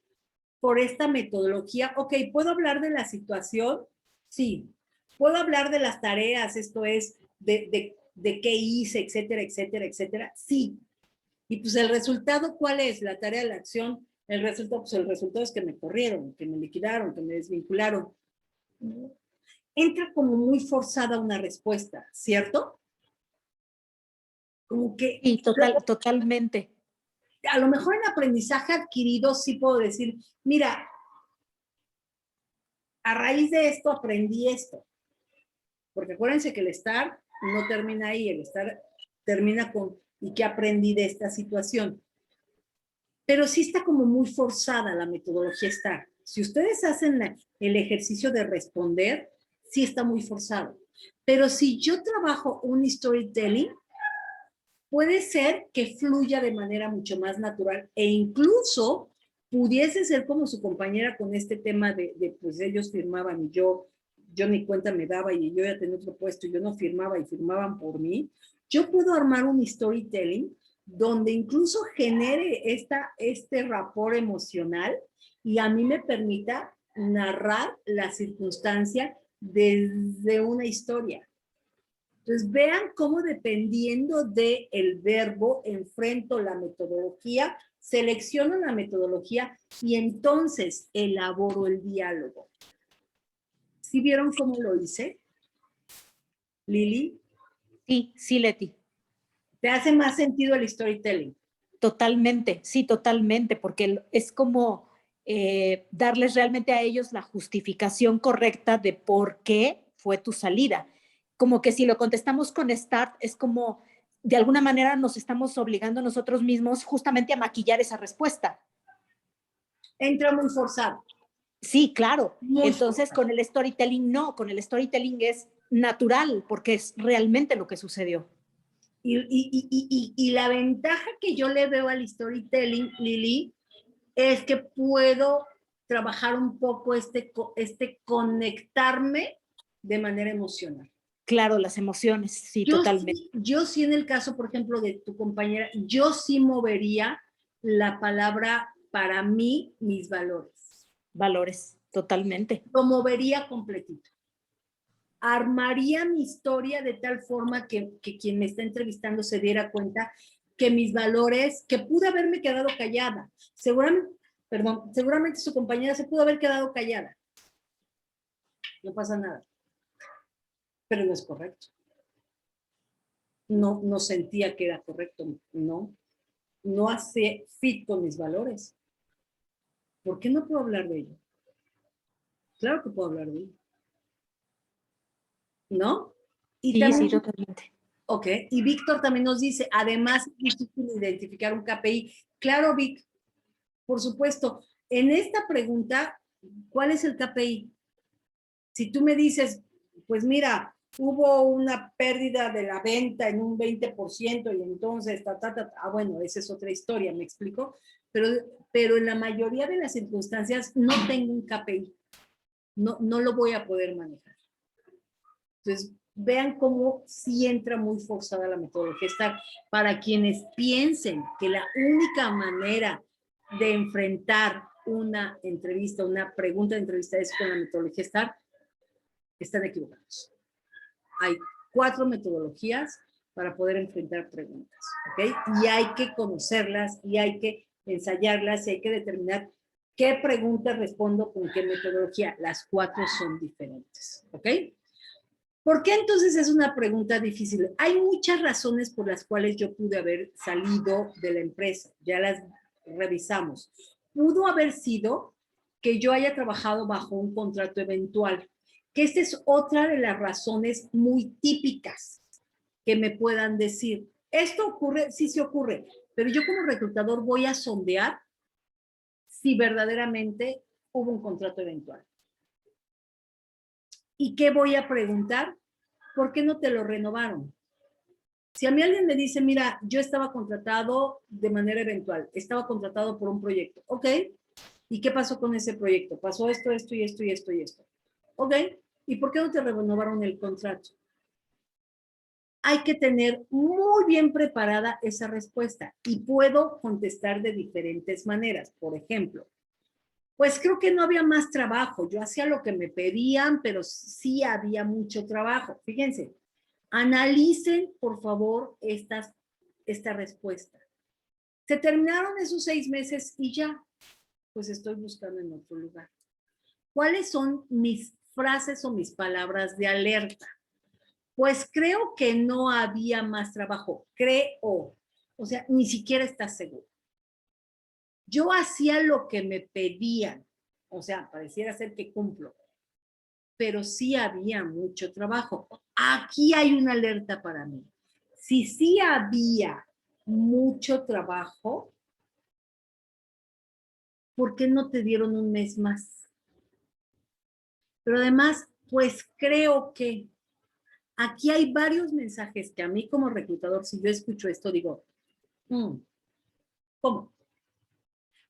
por esta metodología, ok, ¿puedo hablar de la situación? Sí. ¿Puedo hablar de las tareas? Esto es, de qué hice, etcétera, etcétera, etcétera. Sí. Y pues el resultado, ¿cuál es? La tarea, la acción, el resultado, pues el resultado es que me corrieron, que me liquidaron, que me desvincularon. Entra como muy forzada una respuesta, ¿cierto? Como que... Sí, totalmente. A lo mejor en aprendizaje adquirido sí puedo decir, mira, a raíz de esto aprendí esto. Porque acuérdense que el estar no termina ahí, el estar termina con, ¿y qué aprendí de esta situación? Pero sí está como muy forzada la metodología estar. Si ustedes hacen el ejercicio de responder, sí está muy forzado. Pero si yo trabajo un storytelling, puede ser que fluya de manera mucho más natural e incluso pudiese ser como su compañera con este tema de pues ellos firmaban y yo ni cuenta me daba y yo ya tenía otro puesto y yo no firmaba y firmaban por mí. Yo puedo armar un storytelling donde incluso genere este rapport emocional y a mí me permita narrar la circunstancia desde una historia. Entonces, vean cómo dependiendo del verbo, enfrento la metodología, selecciono la metodología y entonces elaboro el diálogo. ¿Sí vieron cómo lo hice? Lili. Sí, Leti. ¿Te hace más sentido el storytelling? Totalmente, sí, totalmente, porque es como darles realmente a ellos la justificación correcta de por qué fue tu salida. Como que si lo contestamos con start, es como de alguna manera nos estamos obligando nosotros mismos justamente a maquillar esa respuesta. Entra muy forzado. Sí, claro. Muy Entonces forzado. con el storytelling no, con el storytelling es natural porque es realmente lo que sucedió. Y la ventaja que yo le veo al storytelling, Lili, es que puedo trabajar un poco este conectarme de manera emocional. Claro, las emociones, sí, totalmente. Yo sí en el caso, por ejemplo, de tu compañera, yo sí movería la palabra para mí, mis valores. Valores, totalmente. Lo movería completito. Armaría mi historia de tal forma que quien me está entrevistando se diera cuenta que mis valores, que pude haberme quedado callada. Seguramente su compañera se pudo haber quedado callada. No pasa nada. Pero no es correcto. No sentía que era correcto. No hace fit con mis valores. ¿Por qué no puedo hablar de ello? Claro que puedo hablar de ello. ¿No? Y Sí, también, sí, totalmente. ok, y Víctor también nos dice, además es difícil identificar un KPI. Claro, Vic, por supuesto. En esta pregunta, ¿cuál es el KPI? Si tú me dices, pues mira, hubo una pérdida de la venta en un 20% y entonces, bueno, esa es otra historia, ¿me explico? Pero en la mayoría de las circunstancias no tengo un KPI. No lo voy a poder manejar. Entonces, vean cómo sí entra muy forzada la metodología STAR. Para quienes piensen que la única manera de enfrentar una entrevista, una pregunta de entrevista es con la metodología STAR, están equivocados. Hay 4 metodologías para poder enfrentar preguntas, ¿ok? Y hay que conocerlas y hay que ensayarlas y hay que determinar qué preguntas respondo con qué metodología. Las 4 son diferentes, ¿ok? ¿Por qué entonces es una pregunta difícil? Hay muchas razones por las cuales yo pude haber salido de la empresa, ya las revisamos. Pudo haber sido que yo haya trabajado bajo un contrato eventual, que esta es otra de las razones muy típicas que me puedan decir. Esto ocurre, sí se ocurre, pero yo como reclutador voy a sondear si verdaderamente hubo un contrato eventual. ¿Y qué voy a preguntar? ¿Por qué no te lo renovaron? Si a mí alguien me dice, mira, yo estaba contratado de manera eventual, estaba contratado por un proyecto, ¿ok? ¿Y qué pasó con ese proyecto? Pasó esto, esto y esto y esto y esto. ¿Ok? ¿Y por qué no te renovaron el contrato? Hay que tener muy bien preparada esa respuesta y puedo contestar de diferentes maneras. Por ejemplo, pues creo que no había más trabajo. Yo hacía lo que me pedían, pero sí había mucho trabajo. Fíjense, analicen, por favor, esta respuesta. Se terminaron esos 6 meses y ya, pues estoy buscando en otro lugar. ¿Cuáles son mis frases o mis palabras de alerta? Pues creo que no había más trabajo. Creo. O sea, ni siquiera estás seguro. Yo hacía lo que me pedían. O sea, pareciera ser que cumplo. Pero sí había mucho trabajo. Aquí hay una alerta para mí. Si sí había mucho trabajo, ¿por qué no te dieron un mes más? Pero además, pues creo que aquí hay varios mensajes que a mí como reclutador, si yo escucho esto, digo, ¿cómo?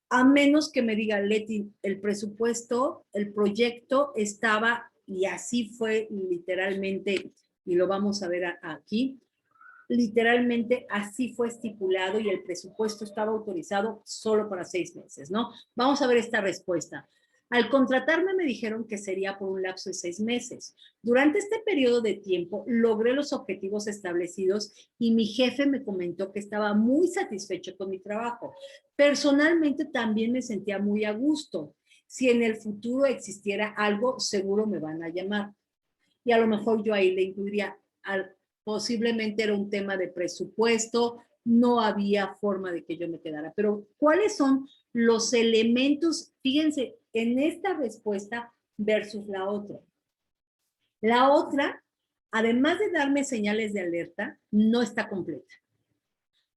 A menos que me diga, Leti, el presupuesto, el proyecto estaba, y así fue literalmente, y lo vamos a ver aquí, literalmente así fue estipulado y el presupuesto estaba autorizado solo para 6 meses, ¿no? Vamos a ver esta respuesta. Al contratarme me dijeron que sería por un lapso de 6 meses. Durante este periodo de tiempo logré los objetivos establecidos y mi jefe me comentó que estaba muy satisfecho con mi trabajo. Personalmente también me sentía muy a gusto. Si en el futuro existiera algo, seguro me van a llamar. Y a lo mejor yo ahí le incluiría, posiblemente era un tema de presupuesto, no había forma de que yo me quedara. Pero, ¿cuáles son los elementos? Fíjense, en esta respuesta versus la otra. La otra, además de darme señales de alerta, no está completa.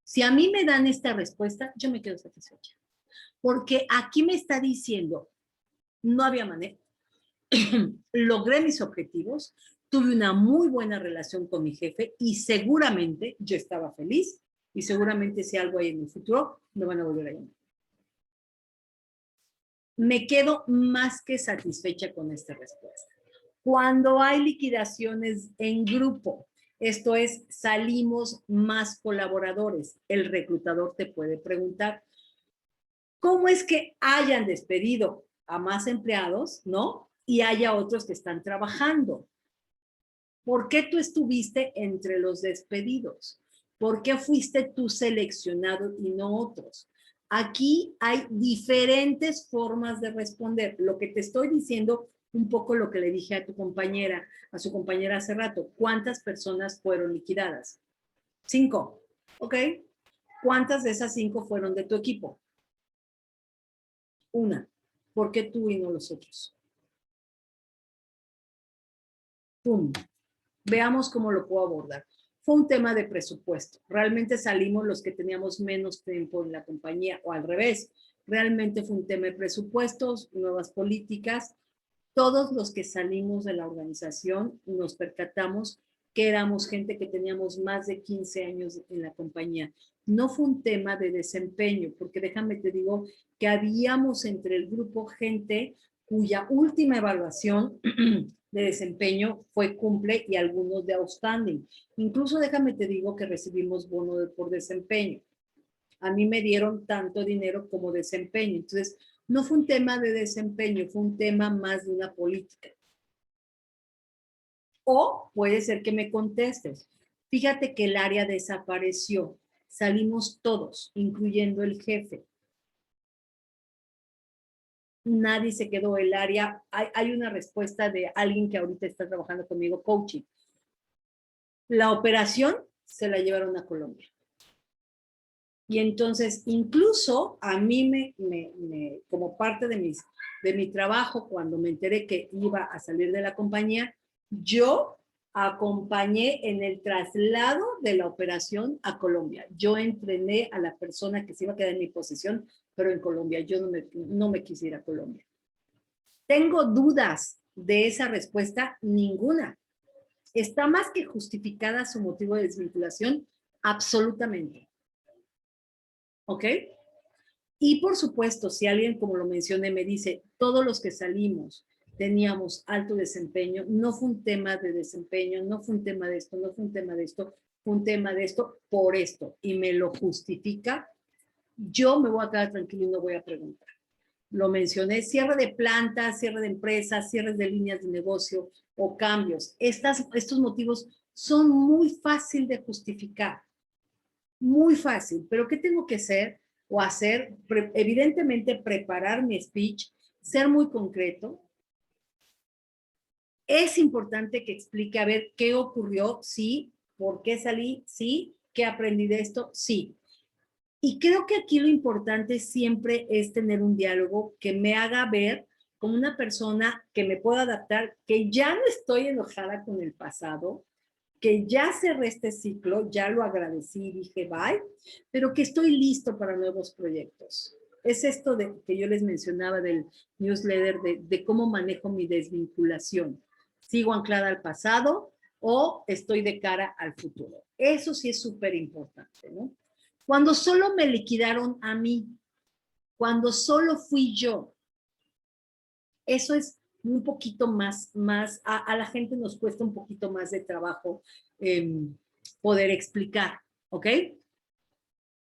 Si a mí me dan esta respuesta, yo me quedo satisfecha. Porque aquí me está diciendo, no había manera. Logré mis objetivos, tuve una muy buena relación con mi jefe y seguramente yo estaba feliz y seguramente si algo hay en el futuro, me van a volver a llamar. Me quedo más que satisfecha con esta respuesta. Cuando hay liquidaciones en grupo, esto es, salimos más colaboradores, el reclutador te puede preguntar, ¿cómo es que hayan despedido a más empleados, no? Y haya otros que están trabajando. ¿Por qué tú estuviste entre los despedidos? ¿Por qué fuiste tú seleccionado y no otros? Aquí hay diferentes formas de responder. Lo que te estoy diciendo, un poco lo que le dije a tu compañera, a su compañera hace rato. ¿Cuántas personas fueron liquidadas? 5. ¿Ok? ¿Cuántas de esas 5 fueron de tu equipo? 1. ¿Por qué tú y no los otros? ¡pum! Veamos cómo lo puedo abordar. Fue un tema de presupuesto. Realmente salimos los que teníamos menos tiempo en la compañía o al revés. Realmente fue un tema de presupuestos, nuevas políticas. Todos los que salimos de la organización nos percatamos que éramos gente que teníamos más de 15 años en la compañía. No fue un tema de desempeño, porque déjame te digo que habíamos entre el grupo gente cuya última evaluación de desempeño fue cumple y algunos de outstanding. Incluso déjame te digo que recibimos bono por desempeño. A mí me dieron tanto dinero como desempeño. Entonces, no fue un tema de desempeño, fue un tema más de una política. O puede ser que me contestes. Fíjate que el área desapareció. Salimos todos, incluyendo el jefe. Nadie se quedó. El área, hay una respuesta de alguien que ahorita está trabajando conmigo, coaching. La operación se la llevaron a Colombia. Y entonces, incluso a mí como parte de mi trabajo, cuando me enteré que iba a salir de la compañía, yo acompañé en el traslado de la operación a Colombia. Yo entrené a la persona que se iba a quedar en mi posición, pero en Colombia. Yo no me quise ir a Colombia. ¿Tengo dudas de esa respuesta? Ninguna. ¿Está más que justificada su motivo de desvinculación? Absolutamente. ¿Ok? Y por supuesto, si alguien, como lo mencioné, me dice, todos los que salimos teníamos alto desempeño, no fue un tema de desempeño, no fue un tema de esto, no fue un tema de esto, fue un tema de esto por esto, y me lo justifica, yo me voy a quedar tranquilo y no voy a preguntar. Lo mencioné, cierre de plantas, cierre de empresas, cierres de líneas de negocio o cambios. Estos motivos son muy fácil de justificar, muy fácil, pero ¿qué tengo que hacer o hacer? Evidentemente preparar mi speech, ser muy concreto. Es importante que explique, a ver, qué ocurrió, sí, por qué salí, sí, qué aprendí de esto, sí. Y creo que aquí lo importante siempre es tener un diálogo que me haga ver como una persona que me pueda adaptar, que ya no estoy enojada con el pasado, que ya cerré este ciclo, ya lo agradecí y dije bye, pero que estoy listo para nuevos proyectos. Es esto que yo les mencionaba del newsletter, de cómo manejo mi desvinculación. ¿Sigo anclada al pasado o estoy de cara al futuro? Eso sí es súper importante, ¿no? Cuando solo me liquidaron a mí, cuando solo fui yo, eso es un poquito más a la gente nos cuesta un poquito más de trabajo poder explicar, ¿ok?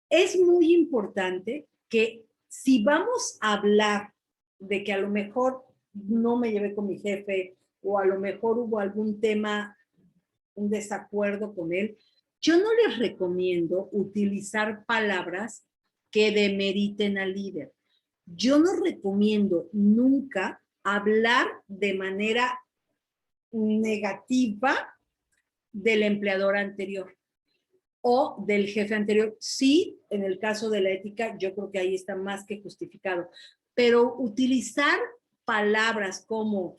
Es muy importante que si vamos a hablar de que a lo mejor no me llevé con mi jefe o a lo mejor hubo algún tema, un desacuerdo con él, yo no les recomiendo utilizar palabras que demeriten al líder. Yo no recomiendo nunca hablar de manera negativa del empleador anterior o del jefe anterior. Sí, en el caso de la ética, yo creo que ahí está más que justificado, pero utilizar palabras como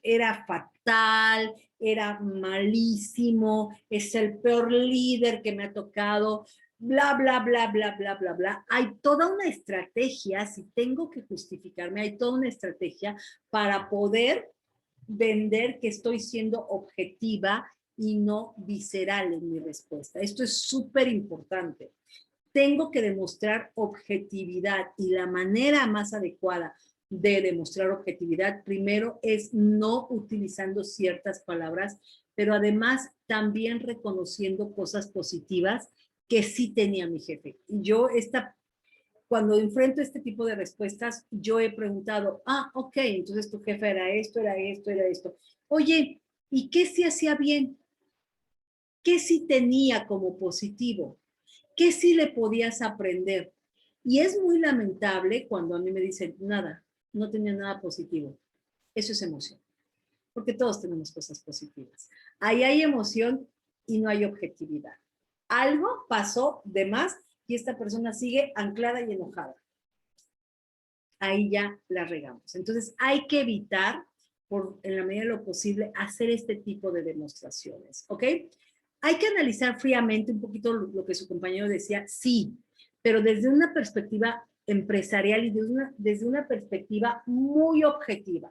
era fatal, era malísimo, es el peor líder que me ha tocado, bla, bla, bla, bla, bla, bla, bla. Hay toda una estrategia, si tengo que justificarme, hay toda una estrategia para poder vender que estoy siendo objetiva y no visceral en mi respuesta. Esto es súper importante. Tengo que demostrar objetividad y la manera más adecuada de demostrar objetividad, primero es no utilizando ciertas palabras, pero además también reconociendo cosas positivas que sí tenía mi jefe. Y yo cuando enfrento este tipo de respuestas, yo he preguntado, ok, entonces tu jefe era esto, era esto, era esto. Oye, ¿y qué sí hacía bien? ¿Qué sí tenía como positivo? ¿Qué sí le podías aprender? Y es muy lamentable cuando a mí me dicen, nada, no tenía nada positivo. Eso es emoción, porque todos tenemos cosas positivas. Ahí hay emoción y no hay objetividad. Algo pasó de más y esta persona sigue anclada y enojada. Ahí ya la regamos. Entonces hay que evitar en la medida de lo posible, hacer este tipo de demostraciones, ¿ok? Hay que analizar fríamente un poquito lo que su compañero decía, sí, pero desde una perspectiva empresarial y desde una perspectiva muy objetiva,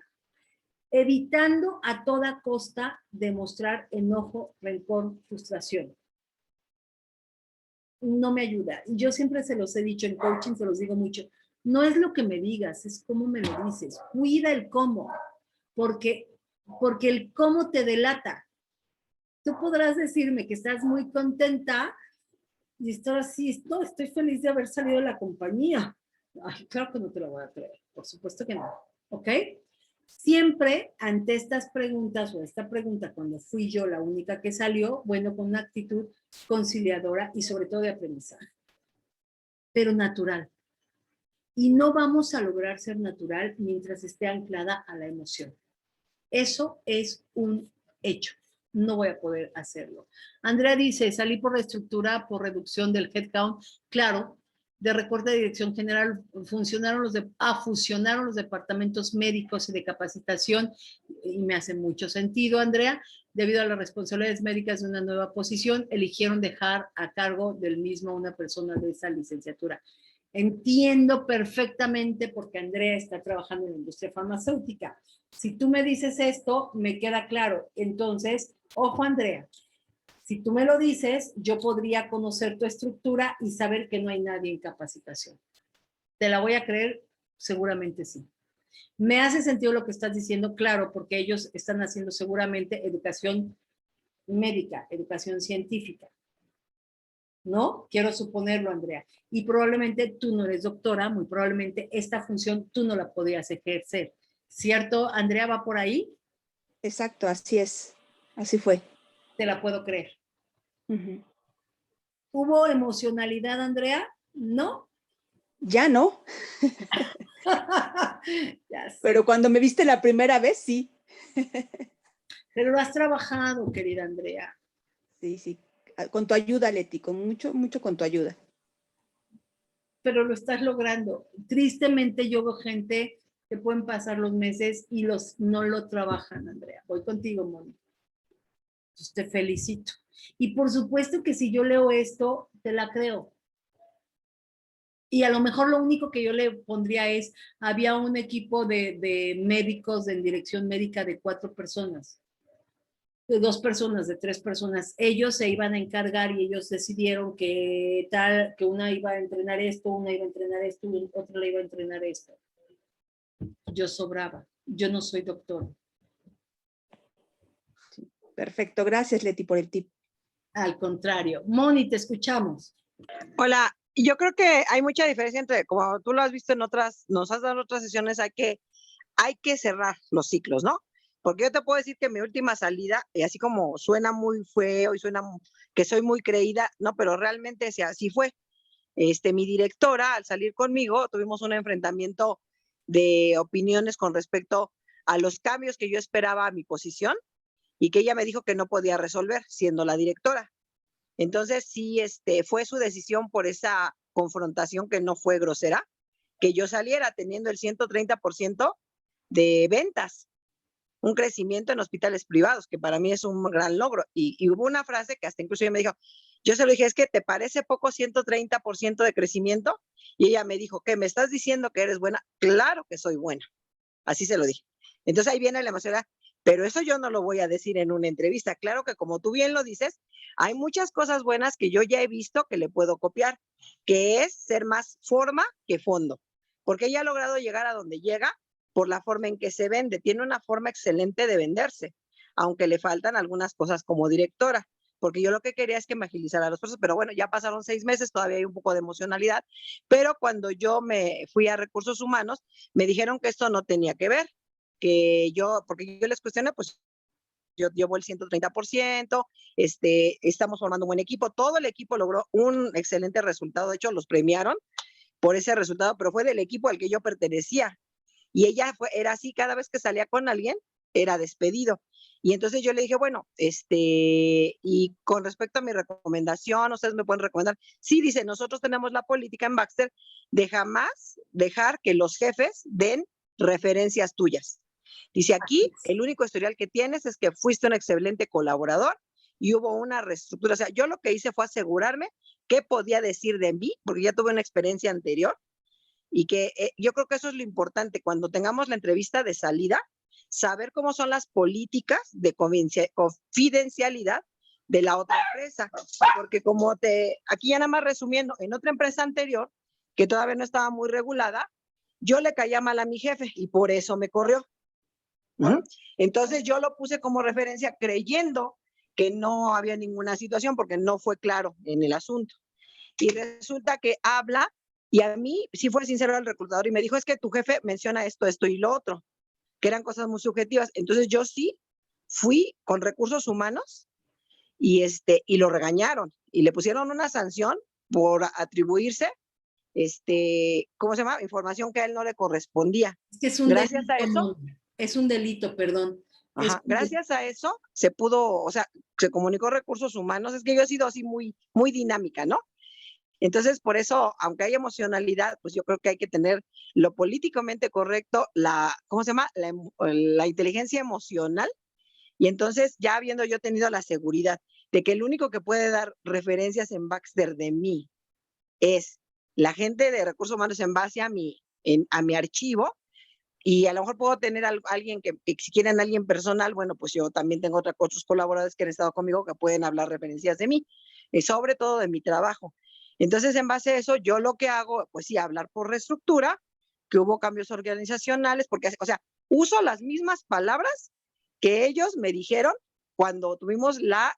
evitando a toda costa demostrar enojo, rencor, frustración. No me ayuda. Yo siempre se los he dicho en coaching, se los digo mucho, no es lo que me digas, es cómo me lo dices. Cuida el cómo, porque el cómo te delata. Tú podrás decirme que estás muy contenta y estoy así, no, estoy feliz de haber salido de la compañía. Ay, claro que no te lo voy a creer, por supuesto que no, ¿ok? Siempre ante estas preguntas o esta pregunta, cuando fui yo la única que salió, bueno, con una actitud conciliadora y sobre todo de aprendizaje, pero natural. Y no vamos a lograr ser natural mientras esté anclada a la emoción. Eso es un hecho. No voy a poder hacerlo. Andrea dice, salí por reestructura, por reducción del headcount. Claro, de recorte de dirección general, fusionaron los departamentos médicos y de capacitación, y me hace mucho sentido, Andrea, debido a las responsabilidades médicas de una nueva posición, eligieron dejar a cargo del mismo una persona de esa licenciatura. Entiendo perfectamente porque Andrea está trabajando en la industria farmacéutica. Si tú me dices esto, me queda claro. Entonces, ojo, Andrea, si tú me lo dices, yo podría conocer tu estructura y saber que no hay nadie en capacitación. ¿Te la voy a creer? Seguramente sí. ¿Me hace sentido lo que estás diciendo? Claro, porque ellos están haciendo seguramente educación médica, educación científica. ¿No? Quiero suponerlo, Andrea. Y probablemente tú no eres doctora, muy probablemente esta función tú no la podías ejercer. ¿Cierto, Andrea? ¿Va por ahí? Exacto, así es. Así fue. Te la puedo creer. Uh-huh. ¿Hubo emocionalidad, Andrea? ¿No? Ya no. Ya sé. Pero cuando me viste la primera vez, sí. Pero lo has trabajado, querida Andrea. Sí, sí. Con tu ayuda, Leti, con mucho con tu ayuda. Pero lo estás logrando. Tristemente yo veo gente que pueden pasar los meses y no lo trabajan, Andrea. Voy contigo, Moni. Entonces te felicito. Y por supuesto que si yo leo esto, te la creo. Y a lo mejor lo único que yo le pondría es, había un equipo de médicos en dirección médica de 4 personas, de 2 personas, de 3 personas. Ellos se iban a encargar y ellos decidieron que una iba a entrenar esto, una iba a entrenar esto, otra le iba a entrenar esto. Yo sobraba. Yo no soy doctora. Sí. Perfecto. Gracias, Leti, por el tip. Al contrario. Moni, te escuchamos. Hola, yo creo que hay mucha diferencia entre, como tú lo has visto en otras, nos has dado en otras sesiones, hay que cerrar los ciclos, ¿no? Porque yo te puedo decir que mi última salida, y así como suena muy feo y suena que soy muy creída, no, pero realmente así fue. Mi directora, al salir conmigo, tuvimos un enfrentamiento de opiniones con respecto a los cambios que yo esperaba a mi posición y que ella me dijo que no podía resolver siendo la directora. Entonces, sí, fue su decisión por esa confrontación que no fue grosera, que yo saliera teniendo el 130% de ventas, un crecimiento en hospitales privados, que para mí es un gran logro. Y hubo una frase que hasta incluso ella me dijo, yo se lo dije, es que ¿te parece poco 130% de crecimiento? Y ella me dijo, ¿qué me estás diciendo que eres buena? Claro que soy buena. Así se lo dije. Entonces ahí viene la emoción. Pero eso yo no lo voy a decir en una entrevista. Claro que como tú bien lo dices, hay muchas cosas buenas que yo ya he visto que le puedo copiar, que es ser más forma que fondo, porque ella ha logrado llegar a donde llega por la forma en que se vende. Tiene una forma excelente de venderse, aunque le faltan algunas cosas como directora, porque yo lo que quería es que me agilizara los procesos, pero bueno, ya pasaron 6 meses, todavía hay un poco de emocionalidad, pero cuando yo me fui a Recursos Humanos, me dijeron que esto no tenía que ver, porque yo les cuestioné, pues yo llevo el 130%, estamos formando un buen equipo, todo el equipo logró un excelente resultado, de hecho los premiaron por ese resultado, pero fue del equipo al que yo pertenecía, y ella era así, cada vez que salía con alguien, era despedido, y entonces yo le dije, bueno, y con respecto a mi recomendación, ustedes me pueden recomendar, sí, dice, nosotros tenemos la política en Baxter de jamás dejar que los jefes den referencias tuyas. Dice aquí, el único historial que tienes es que fuiste un excelente colaborador y hubo una reestructura. O sea, yo lo que hice fue asegurarme qué podía decir de mí, porque ya tuve una experiencia anterior y que yo creo que eso es lo importante cuando tengamos la entrevista de salida, saber cómo son las políticas de confidencialidad de la otra empresa, porque aquí ya nada más resumiendo, en otra empresa anterior, que todavía no estaba muy regulada, yo le caía mal a mi jefe y por eso me corrió. Entonces yo lo puse como referencia creyendo que no había ninguna situación porque no fue claro en el asunto. Y resulta que habla y a mí sí fue sincero al reclutador y me dijo, es que tu jefe menciona esto, esto y lo otro, que eran cosas muy subjetivas. Entonces yo sí fui con recursos humanos y lo regañaron y le pusieron una sanción por atribuirse ¿cómo se llama? Información que a él no le correspondía. Es que es un Gracias delito, a eso. es un delito, perdón. Ajá, gracias a eso se pudo, o sea, se comunicó recursos humanos. Es que yo he sido así muy, muy dinámica, ¿no? Entonces, por eso, aunque hay emocionalidad, pues yo creo que hay que tener lo políticamente correcto, ¿cómo se llama? La inteligencia emocional. Y entonces, ya habiendo yo tenido la seguridad de que el único que puede dar referencias en Baxter de mí es la gente de recursos humanos en base a mi archivo, y a lo mejor puedo tener alguien que si quieren alguien personal, bueno, pues yo también tengo otros colaboradores que han estado conmigo que pueden hablar referencias de mí, sobre todo de mi trabajo. Entonces, en base a eso, yo lo que hago, pues sí, hablar por reestructura, que hubo cambios organizacionales, porque, o sea, uso las mismas palabras que ellos me dijeron cuando tuvimos la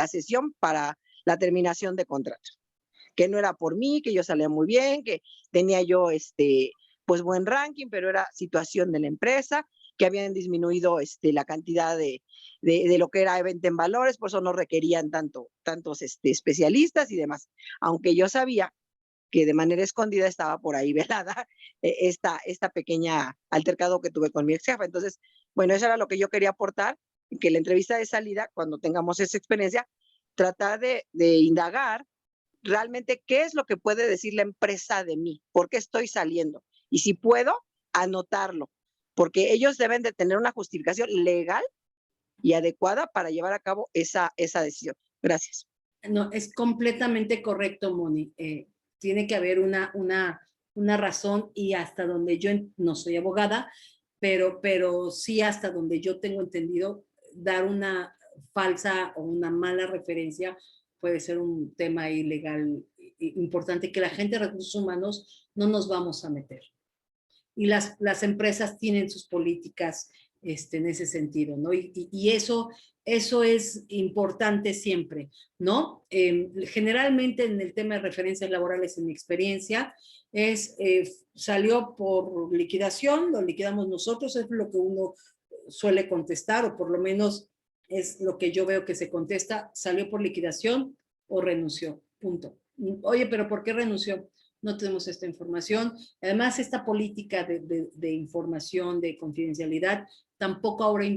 sesión para la terminación de contrato, que no era por mí, que yo salía muy bien, que tenía yo pues buen ranking, pero era situación de la empresa, que habían disminuido la cantidad de lo que era venta en valores, por eso no requerían tantos especialistas y demás. Aunque yo sabía que de manera escondida estaba por ahí velada esta pequeña altercado que tuve con mi ex jefa. Entonces, bueno, eso era lo que yo quería aportar, que la entrevista de salida, cuando tengamos esa experiencia, tratar de indagar realmente qué es lo que puede decir la empresa de mí, por qué estoy saliendo. Y si puedo, anotarlo, porque ellos deben de tener una justificación legal y adecuada para llevar a cabo esa decisión. Gracias. No, es completamente correcto, Moni. Tiene que haber una razón y hasta donde yo no soy abogada, pero sí hasta donde yo tengo entendido, dar una falsa o una mala referencia puede ser un tema ilegal importante que la gente de recursos humanos no nos vamos a meter. Y las empresas tienen sus políticas en ese sentido, ¿no? Y eso es importante siempre, ¿no? Generalmente en el tema de referencias laborales, en mi experiencia, salió por liquidación, lo liquidamos nosotros, es lo que uno suele contestar, o por lo menos es lo que yo veo que se contesta, salió por liquidación o renunció, punto. Oye, pero ¿por qué renunció? No tenemos esta información. Además, esta política de información, de confidencialidad, tampoco ahora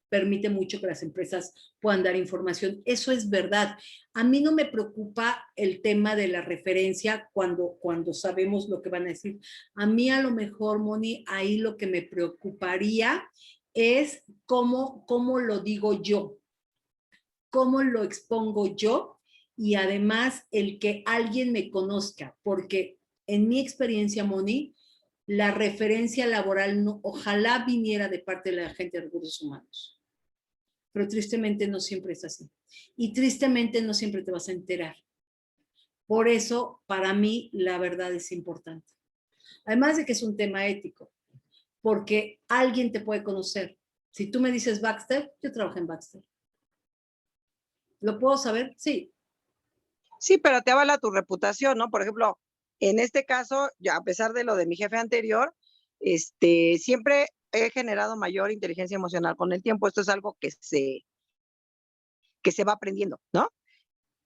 permite mucho que las empresas puedan dar información. Eso es verdad. A mí no me preocupa el tema de la referencia cuando sabemos lo que van a decir. A mí a lo mejor, Moni, ahí lo que me preocuparía es cómo lo digo yo, cómo lo expongo yo, y además el que alguien me conozca, porque en mi experiencia, Moni, la referencia laboral ojalá viniera de parte de la gente de recursos humanos, pero tristemente no siempre es así, y tristemente no siempre te vas a enterar. Por eso, para mí, la verdad es importante. Además de que es un tema ético, porque alguien te puede conocer. Si tú me dices Baxter, yo trabajo en Baxter. ¿Lo puedo saber? Sí. Sí, pero te avala tu reputación, ¿no? Por ejemplo, en este caso, ya a pesar de lo de mi jefe anterior, siempre he generado mayor inteligencia emocional con el tiempo. Esto es algo que se va aprendiendo, ¿no?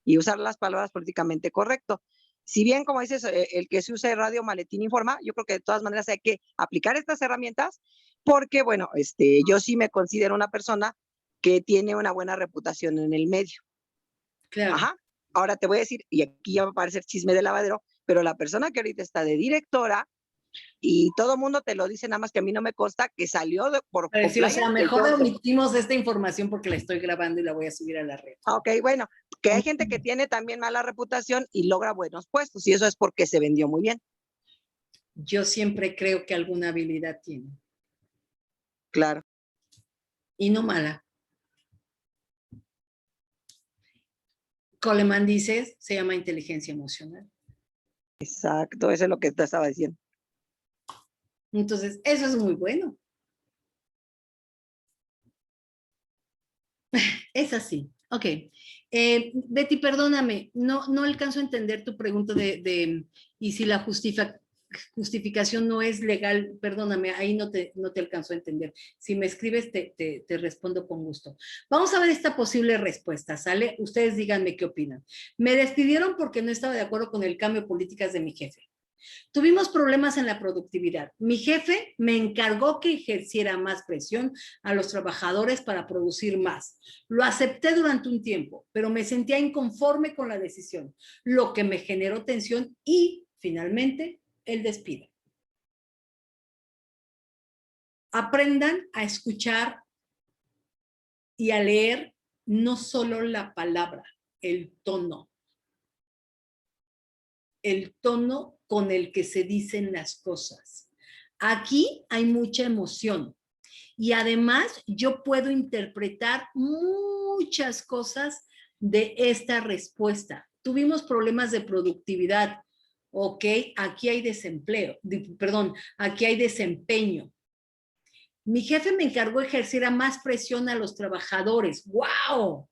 Y usar las palabras políticamente correcto. Si bien, como dices, el que se usa radio maletín informa, yo creo que de todas maneras hay que aplicar estas herramientas porque, bueno, yo sí me considero una persona que tiene una buena reputación en el medio. Claro. Ajá. Ahora te voy a decir, y aquí ya va a parecer chisme de lavadero, pero la persona que ahorita está de directora y todo el mundo te lo dice, nada más que a mí no me consta que salió por Pero sí, o sea, compliance, mejor entonces, omitimos esta información porque la estoy grabando y la voy a subir a la red. ok, bueno, que hay gente que tiene también mala reputación y logra buenos puestos, y eso es porque se vendió muy bien. Yo siempre creo que alguna habilidad tiene. Claro. Y no mala. Coleman dice, se llama inteligencia emocional. Exacto, eso es lo que te estaba diciendo. Entonces, eso es muy bueno. Es así. Ok. Betty, perdóname, no alcanzo a entender tu pregunta y si la justificación no es legal, perdóname, ahí no te alcanzo a entender. Si me escribes, te respondo con gusto. Vamos a ver esta posible respuesta, ¿sale? Ustedes díganme qué opinan. Me despidieron porque no estaba de acuerdo con el cambio de políticas de mi jefe. Tuvimos problemas en la productividad. Mi jefe me encargó que ejerciera más presión a los trabajadores para producir más. Lo acepté durante un tiempo, pero me sentía inconforme con la decisión, lo que me generó tensión y, finalmente, el despido. Aprendan a escuchar y a leer no solo la palabra, el tono con el que se dicen las cosas. Aquí hay mucha emoción y además yo puedo interpretar muchas cosas de esta respuesta. Tuvimos problemas de productividad, ok, aquí hay aquí hay desempeño. Mi jefe me encargó ejercer más presión a los trabajadores. ¡Wow!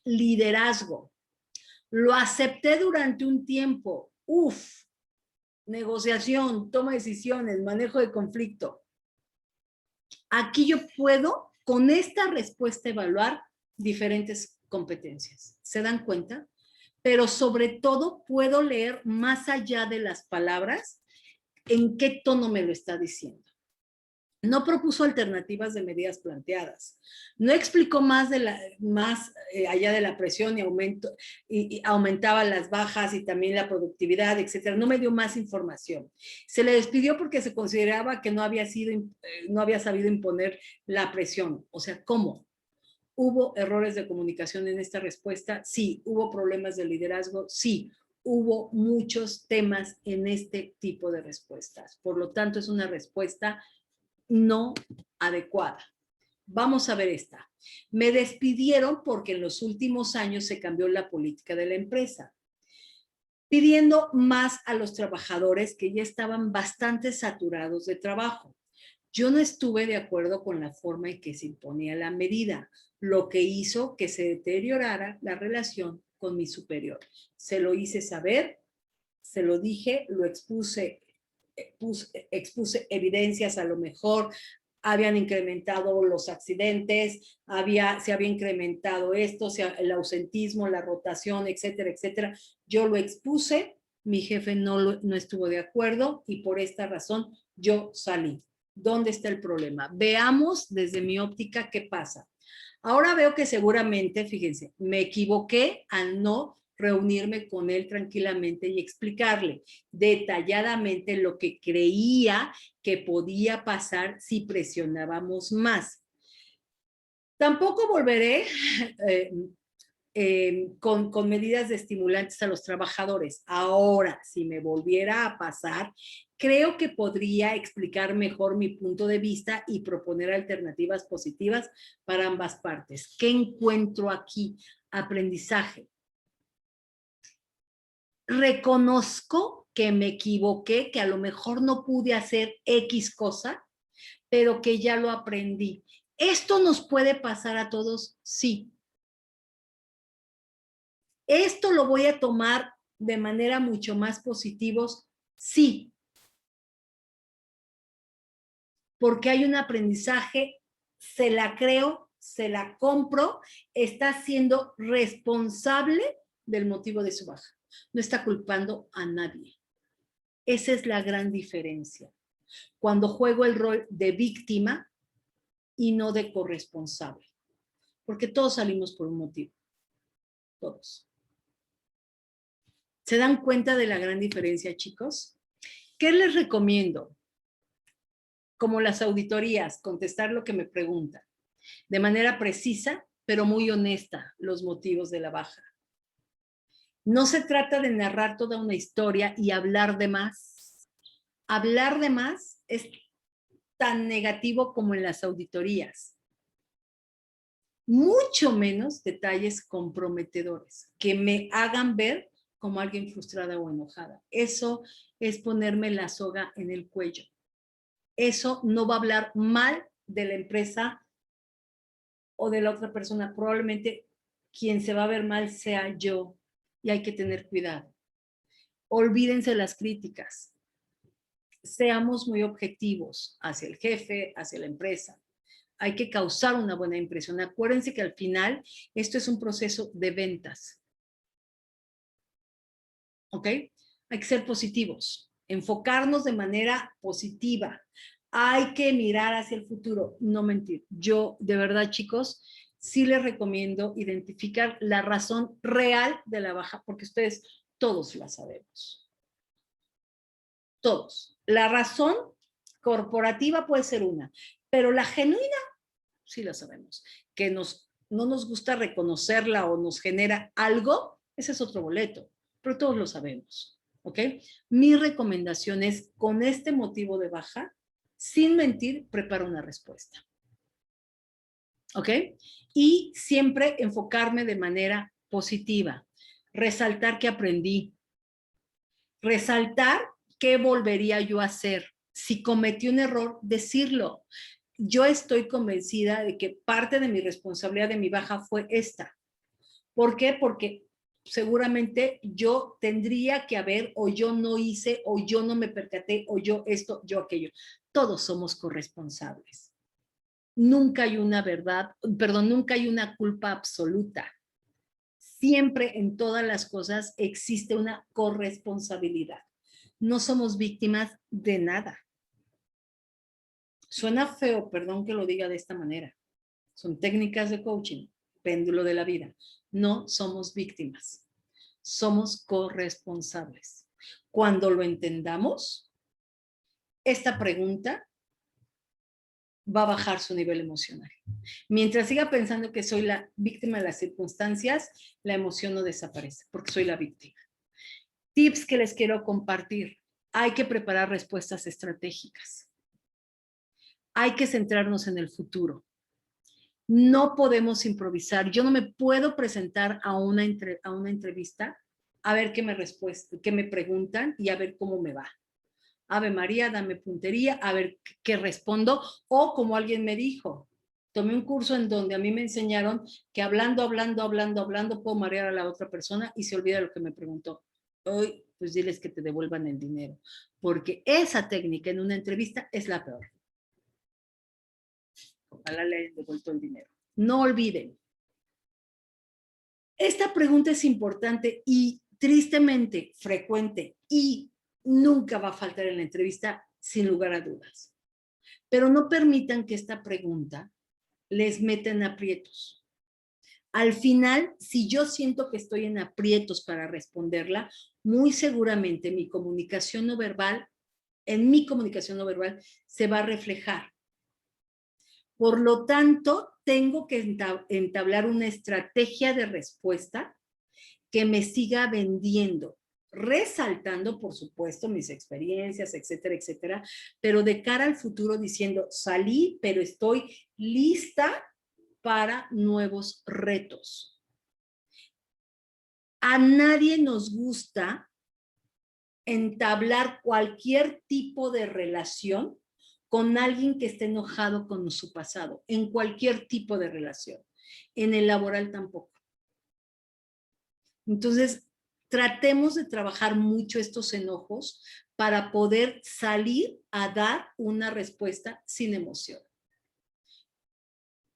Liderazgo. Lo acepté durante un tiempo. Uf, negociación, toma de decisiones, manejo de conflicto. Aquí yo puedo, con esta respuesta, evaluar diferentes competencias. ¿Se dan cuenta? Pero sobre todo puedo leer más allá de las palabras en qué tono me lo está diciendo. No propuso alternativas de medidas planteadas. No explicó más allá de la presión y aumentaba las bajas y también la productividad, etcétera. No me dio más información. Se le despidió porque se consideraba que no había sabido imponer la presión. O sea, ¿cómo? ¿Hubo errores de comunicación en esta respuesta? Sí. ¿Hubo problemas de liderazgo? Sí. Hubo muchos temas en este tipo de respuestas. Por lo tanto, es una respuesta no adecuada. Vamos a ver esta. Me despidieron porque en los últimos años se cambió la política de la empresa, pidiendo más a los trabajadores que ya estaban bastante saturados de trabajo. Yo no estuve de acuerdo con la forma en que se imponía la medida, lo que hizo que se deteriorara la relación con mi superior. Se lo hice saber, se lo dije, lo expuse evidencias, a lo mejor habían incrementado los accidentes, se había incrementado esto, el ausentismo, la rotación, etcétera, etcétera. Yo lo expuse, mi jefe no estuvo de acuerdo y por esta razón yo salí. ¿Dónde está el problema? Veamos desde mi óptica qué pasa. Ahora veo que seguramente, fíjense, me equivoqué al no reunirme con él tranquilamente y explicarle detalladamente lo que creía que podía pasar si presionábamos más. Tampoco volveré con medidas de estimulantes a los trabajadores. Ahora, si me volviera a pasar, creo que podría explicar mejor mi punto de vista y proponer alternativas positivas para ambas partes. ¿Qué encuentro aquí? Aprendizaje. Reconozco que me equivoqué, que a lo mejor no pude hacer X cosa, pero que ya lo aprendí. ¿Esto nos puede pasar a todos? Sí. ¿Esto lo voy a tomar de manera mucho más positiva? Sí. Porque hay un aprendizaje, se la creo, se la compro, está siendo responsable del motivo de su baja. No está culpando a nadie. Esa es la gran diferencia. Cuando juego el rol de víctima y no de corresponsable. Porque todos salimos por un motivo. Todos. ¿Se dan cuenta de la gran diferencia, chicos? ¿Qué les recomiendo? Como las auditorías, contestar lo que me preguntan. De manera precisa, pero muy honesta, los motivos de la baja. No se trata de narrar toda una historia y hablar de más. Hablar de más es tan negativo como en las auditorías. Mucho menos detalles comprometedores que me hagan ver como alguien frustrada o enojada. Eso es ponerme la soga en el cuello. Eso no va a hablar mal de la empresa o de la otra persona. Probablemente quien se va a ver mal sea yo, y hay que tener cuidado. Olvídense las críticas. Seamos muy objetivos hacia el jefe, hacia la empresa. Hay que causar una buena impresión. Acuérdense que al final esto es un proceso de ventas. ¿Ok? Hay que ser positivos, enfocarnos de manera positiva. Hay que mirar hacia el futuro, no mentir. Yo, de verdad, chicos, sí les recomiendo identificar la razón real de la baja, porque ustedes todos la sabemos. Todos. La razón corporativa puede ser una, pero la genuina sí la sabemos. Que no nos gusta reconocerla o nos genera algo, ese es otro boleto, pero todos lo sabemos. ¿Ok? Mi recomendación es, con este motivo de baja, sin mentir, prepara una respuesta. ¿Ok? Y siempre enfocarme de manera positiva. Resaltar que aprendí. Resaltar qué volvería yo a hacer. Si cometí un error, decirlo. Yo estoy convencida de que parte de mi responsabilidad de mi baja fue esta. ¿Por qué? Porque seguramente yo tendría que haber, o yo no hice, o yo no me percaté, o yo esto, yo aquello. Todos somos corresponsables. Nunca hay una verdad, perdón, nunca hay una culpa absoluta. Siempre en todas las cosas existe una corresponsabilidad. No somos víctimas de nada. Suena feo, perdón que lo diga de esta manera. Son técnicas de coaching, péndulo de la vida. No somos víctimas. Somos corresponsables. Cuando lo entendamos, esta pregunta va a bajar su nivel emocional. Mientras siga pensando que soy la víctima de las circunstancias, la emoción no desaparece, porque soy la víctima. Tips que les quiero compartir. Hay que preparar respuestas estratégicas. Hay que centrarnos en el futuro. No podemos improvisar. Yo no me puedo presentar a una entrevista a ver qué me preguntan y a ver cómo me va. Ave María, dame puntería, a ver qué respondo. O como alguien me dijo, tomé un curso en donde a mí me enseñaron que hablando, puedo marear a la otra persona y se olvida lo que me preguntó. Hoy, pues diles que te devuelvan el dinero, porque esa técnica en una entrevista es la peor. Ojalá le hayan devuelto el dinero. No olviden. Esta pregunta es importante y tristemente frecuente y nunca va a faltar en la entrevista, sin lugar a dudas. Pero no permitan que esta pregunta les meta en aprietos. Al final, si yo siento que estoy en aprietos para responderla, muy seguramente en mi comunicación no verbal se va a reflejar. Por lo tanto, tengo que entablar una estrategia de respuesta que me siga vendiendo, resaltando, por supuesto, mis experiencias, etcétera, etcétera, pero de cara al futuro diciendo, salí, pero estoy lista para nuevos retos. A nadie nos gusta entablar cualquier tipo de relación con alguien que esté enojado con su pasado, en cualquier tipo de relación. En el laboral tampoco. Entonces, tratemos de trabajar mucho estos enojos para poder salir a dar una respuesta sin emoción.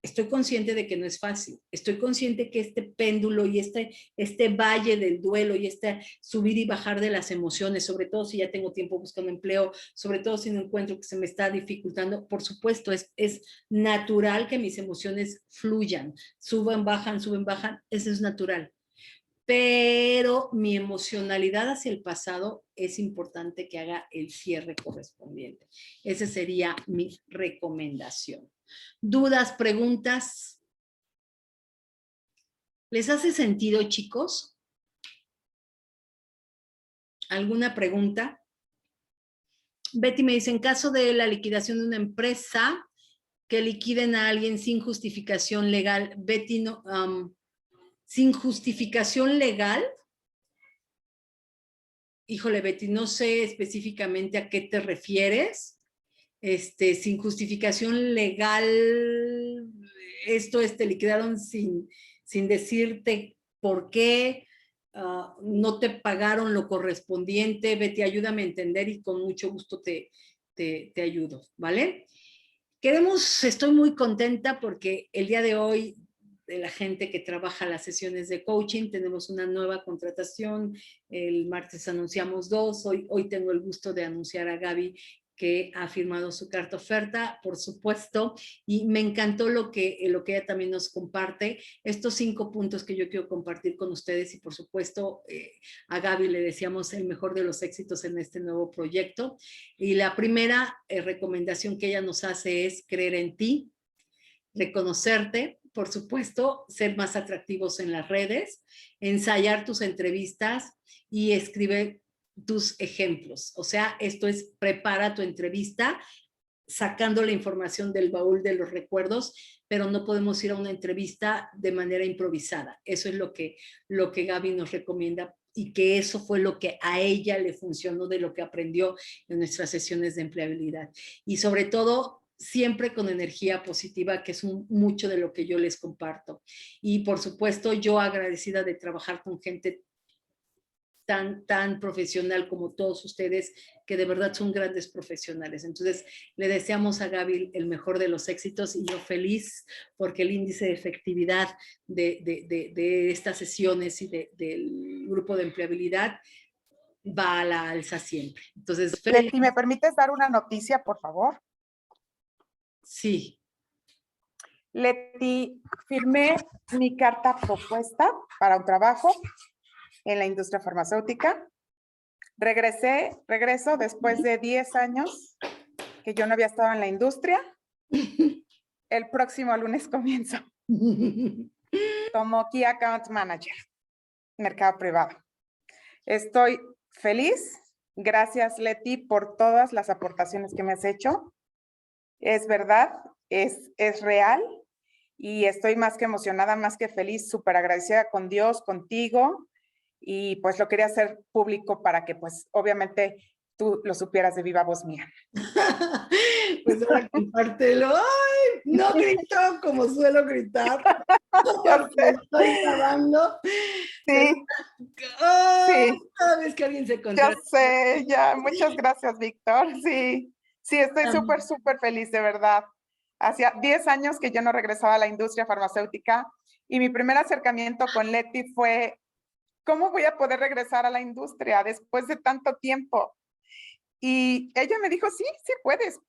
Estoy consciente de que no es fácil. Estoy consciente que este péndulo y este valle del duelo y este subir y bajar de las emociones, sobre todo si ya tengo tiempo buscando empleo, sobre todo si no encuentro que se me está dificultando, por supuesto, es natural que mis emociones fluyan, suben, bajan, eso es natural. pero mi emocionalidad hacia el pasado es importante que haga el cierre correspondiente. Esa sería mi recomendación. ¿Dudas, preguntas? ¿Les hace sentido, chicos? ¿Alguna pregunta? Betty me dice, en caso de la liquidación de una empresa, que liquiden a alguien sin justificación legal. Betty, no, sin justificación legal. Híjole, Betty, no sé específicamente a qué te refieres. Sin justificación legal, esto liquidaron sin decirte por qué, no te pagaron lo correspondiente. Betty, ayúdame a entender y con mucho gusto te ayudo, ¿vale? Estoy muy contenta porque el día de hoy, de la gente que trabaja las sesiones de coaching, tenemos una nueva contratación. El martes anunciamos 2, hoy tengo el gusto de anunciar a Gaby que ha firmado su carta oferta, por supuesto, y me encantó lo que ella también nos comparte, estos 5 puntos que yo quiero compartir con ustedes, y por supuesto a Gaby le deseamos el mejor de los éxitos en este nuevo proyecto. Y la primera recomendación que ella nos hace es creer en ti, reconocerte, por supuesto, ser más atractivos en las redes, ensayar tus entrevistas y escribir tus ejemplos. O sea, esto es, prepara tu entrevista sacando la información del baúl de los recuerdos, pero no podemos ir a una entrevista de manera improvisada. Eso es lo que Gaby nos recomienda, y que eso fue lo que a ella le funcionó de lo que aprendió en nuestras sesiones de empleabilidad. Y sobre todo, siempre con energía positiva, que es mucho de lo que yo les comparto. Y por supuesto, yo agradecida de trabajar con gente tan profesional como todos ustedes, que de verdad son grandes profesionales. Entonces, le deseamos a Gaby el mejor de los éxitos, y yo feliz porque el índice de efectividad de estas sesiones y del grupo de empleabilidad va a la alza siempre. Entonces, Leti, ¿me permites dar una noticia, por favor? Sí. Leti, firmé mi carta propuesta para un trabajo en la industria farmacéutica. Regreso después de 10 años que yo no había estado en la industria. El próximo lunes comienzo. Como Key Account Manager, mercado privado. Estoy feliz. Gracias, Leti, por todas las aportaciones que me has hecho. Es verdad, es real, y estoy más que emocionada, más que feliz, súper agradecida con Dios, contigo, y pues lo quería hacer público para que pues obviamente tú lo supieras de viva voz mía. Pues ahora compártelo. ¡Ay! No grito como suelo gritar. Ya sé. Estoy grabando. Sí. ¡Ay! Sí. Cada vez que alguien se controla. Ya sé, ya. Muchas gracias, Víctor. Sí, estoy súper feliz, de verdad. Hacía 10 años que yo no regresaba a la industria farmacéutica, y mi primer acercamiento con Leti fue, ¿cómo voy a poder regresar a la industria después de tanto tiempo? Y ella me dijo, sí puedes.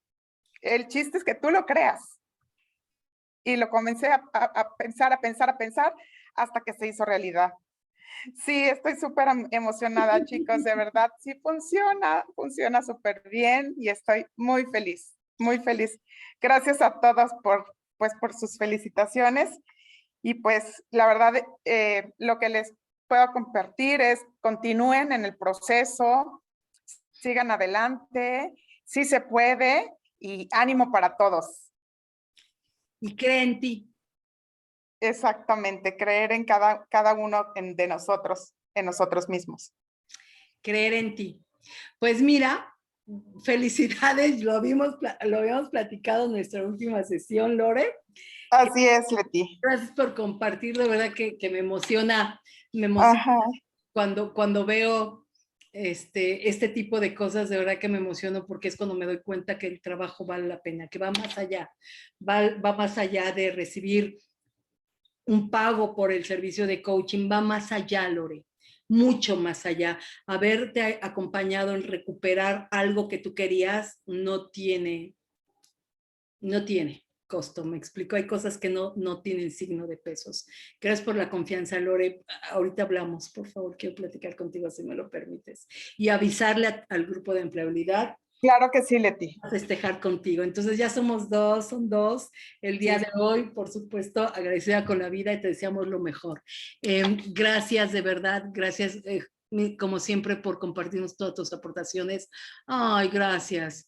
El chiste es que tú lo creas. Y lo comencé a pensar hasta que se hizo realidad. Sí, estoy súper emocionada, chicos, de verdad. Sí funciona súper bien, y estoy muy feliz, muy feliz. Gracias a todos por sus felicitaciones. Y pues la verdad, lo que les puedo compartir es: continúen en el proceso, sigan adelante, sí se puede, y ánimo para todos. Y cree en ti. Exactamente, creer en cada uno de nosotros, en nosotros mismos. Creer en ti. Pues mira, felicidades, lo habíamos platicado en nuestra última sesión, Lore. Así es, Leti. Gracias por compartir, de verdad que me emociona Ajá. cuando veo este tipo de cosas, de verdad que me emociono, porque es cuando me doy cuenta que el trabajo vale la pena, que va más allá, va más allá de recibir un pago por el servicio de coaching, va más allá, Lore, mucho más allá. Haberte acompañado en recuperar algo que tú querías no tiene costo, me explico, hay cosas que no tienen signo de pesos. Gracias por la confianza, Lore. Ahorita hablamos, por favor, quiero platicar contigo si me lo permites. Y avisarle al grupo de empleabilidad. Claro que sí, Leti. A festejar contigo. Entonces ya somos dos, son dos. El día de hoy, por supuesto, agradecida con la vida y te deseamos lo mejor. Gracias, de verdad, gracias, como siempre, por compartirnos todas tus aportaciones. Ay, gracias.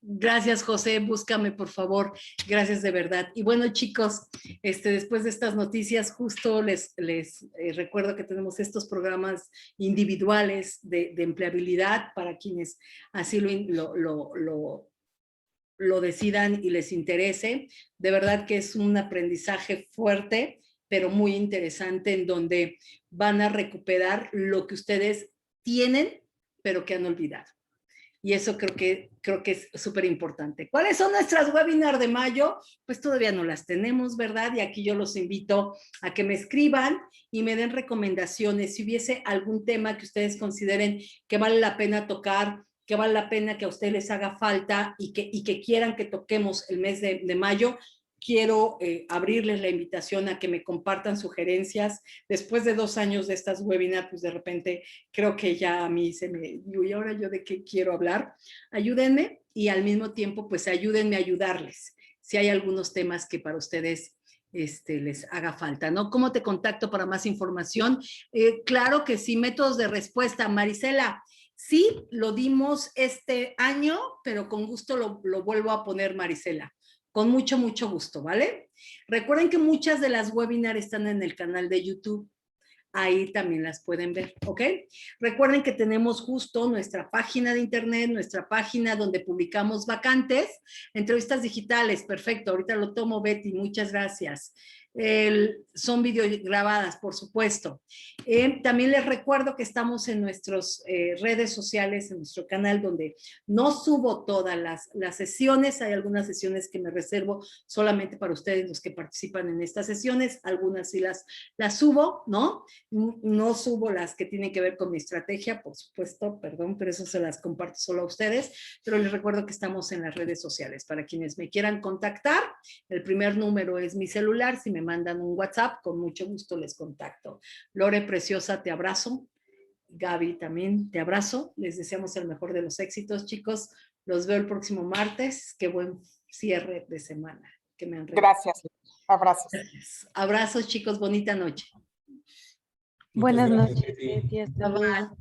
Gracias, José, búscame, por favor. Gracias de verdad. Y bueno, chicos, después de estas noticias, justo les recuerdo que tenemos estos programas individuales de empleabilidad para quienes así lo decidan y les interese. De verdad que es un aprendizaje fuerte, pero muy interesante, en donde van a recuperar lo que ustedes tienen, pero que han olvidado. Y eso creo que es súper importante. ¿Cuáles son nuestras webinars de mayo? Pues todavía no las tenemos, ¿verdad? Y aquí yo los invito a que me escriban y me den recomendaciones. Si hubiese algún tema que ustedes consideren que vale la pena tocar, que vale la pena que a ustedes les haga falta y que quieran que toquemos el mes de mayo, quiero abrirles la invitación a que me compartan sugerencias. Después de 2 años de estas webinars, pues de repente creo que ya a mí digo, ¿y ahora yo de qué quiero hablar? Ayúdenme y al mismo tiempo, pues ayúdenme a ayudarles. Si hay algunos temas que para ustedes les haga falta, ¿no? ¿Cómo te contacto para más información? Claro que sí, métodos de respuesta. Marisela, sí, lo dimos este año, pero con gusto lo vuelvo a poner, Marisela. Con mucho, mucho gusto, ¿vale? Recuerden que muchas de las webinars están en el canal de YouTube. Ahí también las pueden ver, ¿ok? Recuerden que tenemos justo nuestra página de internet, nuestra página donde publicamos vacantes, entrevistas digitales, perfecto, ahorita lo tomo, Betty, muchas gracias. Son videograbadas, por supuesto. También les recuerdo que estamos en nuestras redes sociales, en nuestro canal, donde no subo todas las sesiones. Hay algunas sesiones que me reservo solamente para ustedes, los que participan en estas sesiones. Algunas sí las subo, ¿no? No subo las que tienen que ver con mi estrategia, por supuesto, perdón, pero eso se las comparto solo a ustedes. Pero les recuerdo que estamos en las redes sociales. Para quienes me quieran contactar, el primer número es mi celular. Si me mandan un WhatsApp, con mucho gusto les contacto. Lore, preciosa, te abrazo. Gaby, también te abrazo. Les deseamos el mejor de los éxitos, chicos. Los veo el próximo martes. Qué buen cierre de semana que me han regalado. Gracias. Abrazos. Gracias. Abrazos, chicos. Bonita noche. Buenas noches. Bye.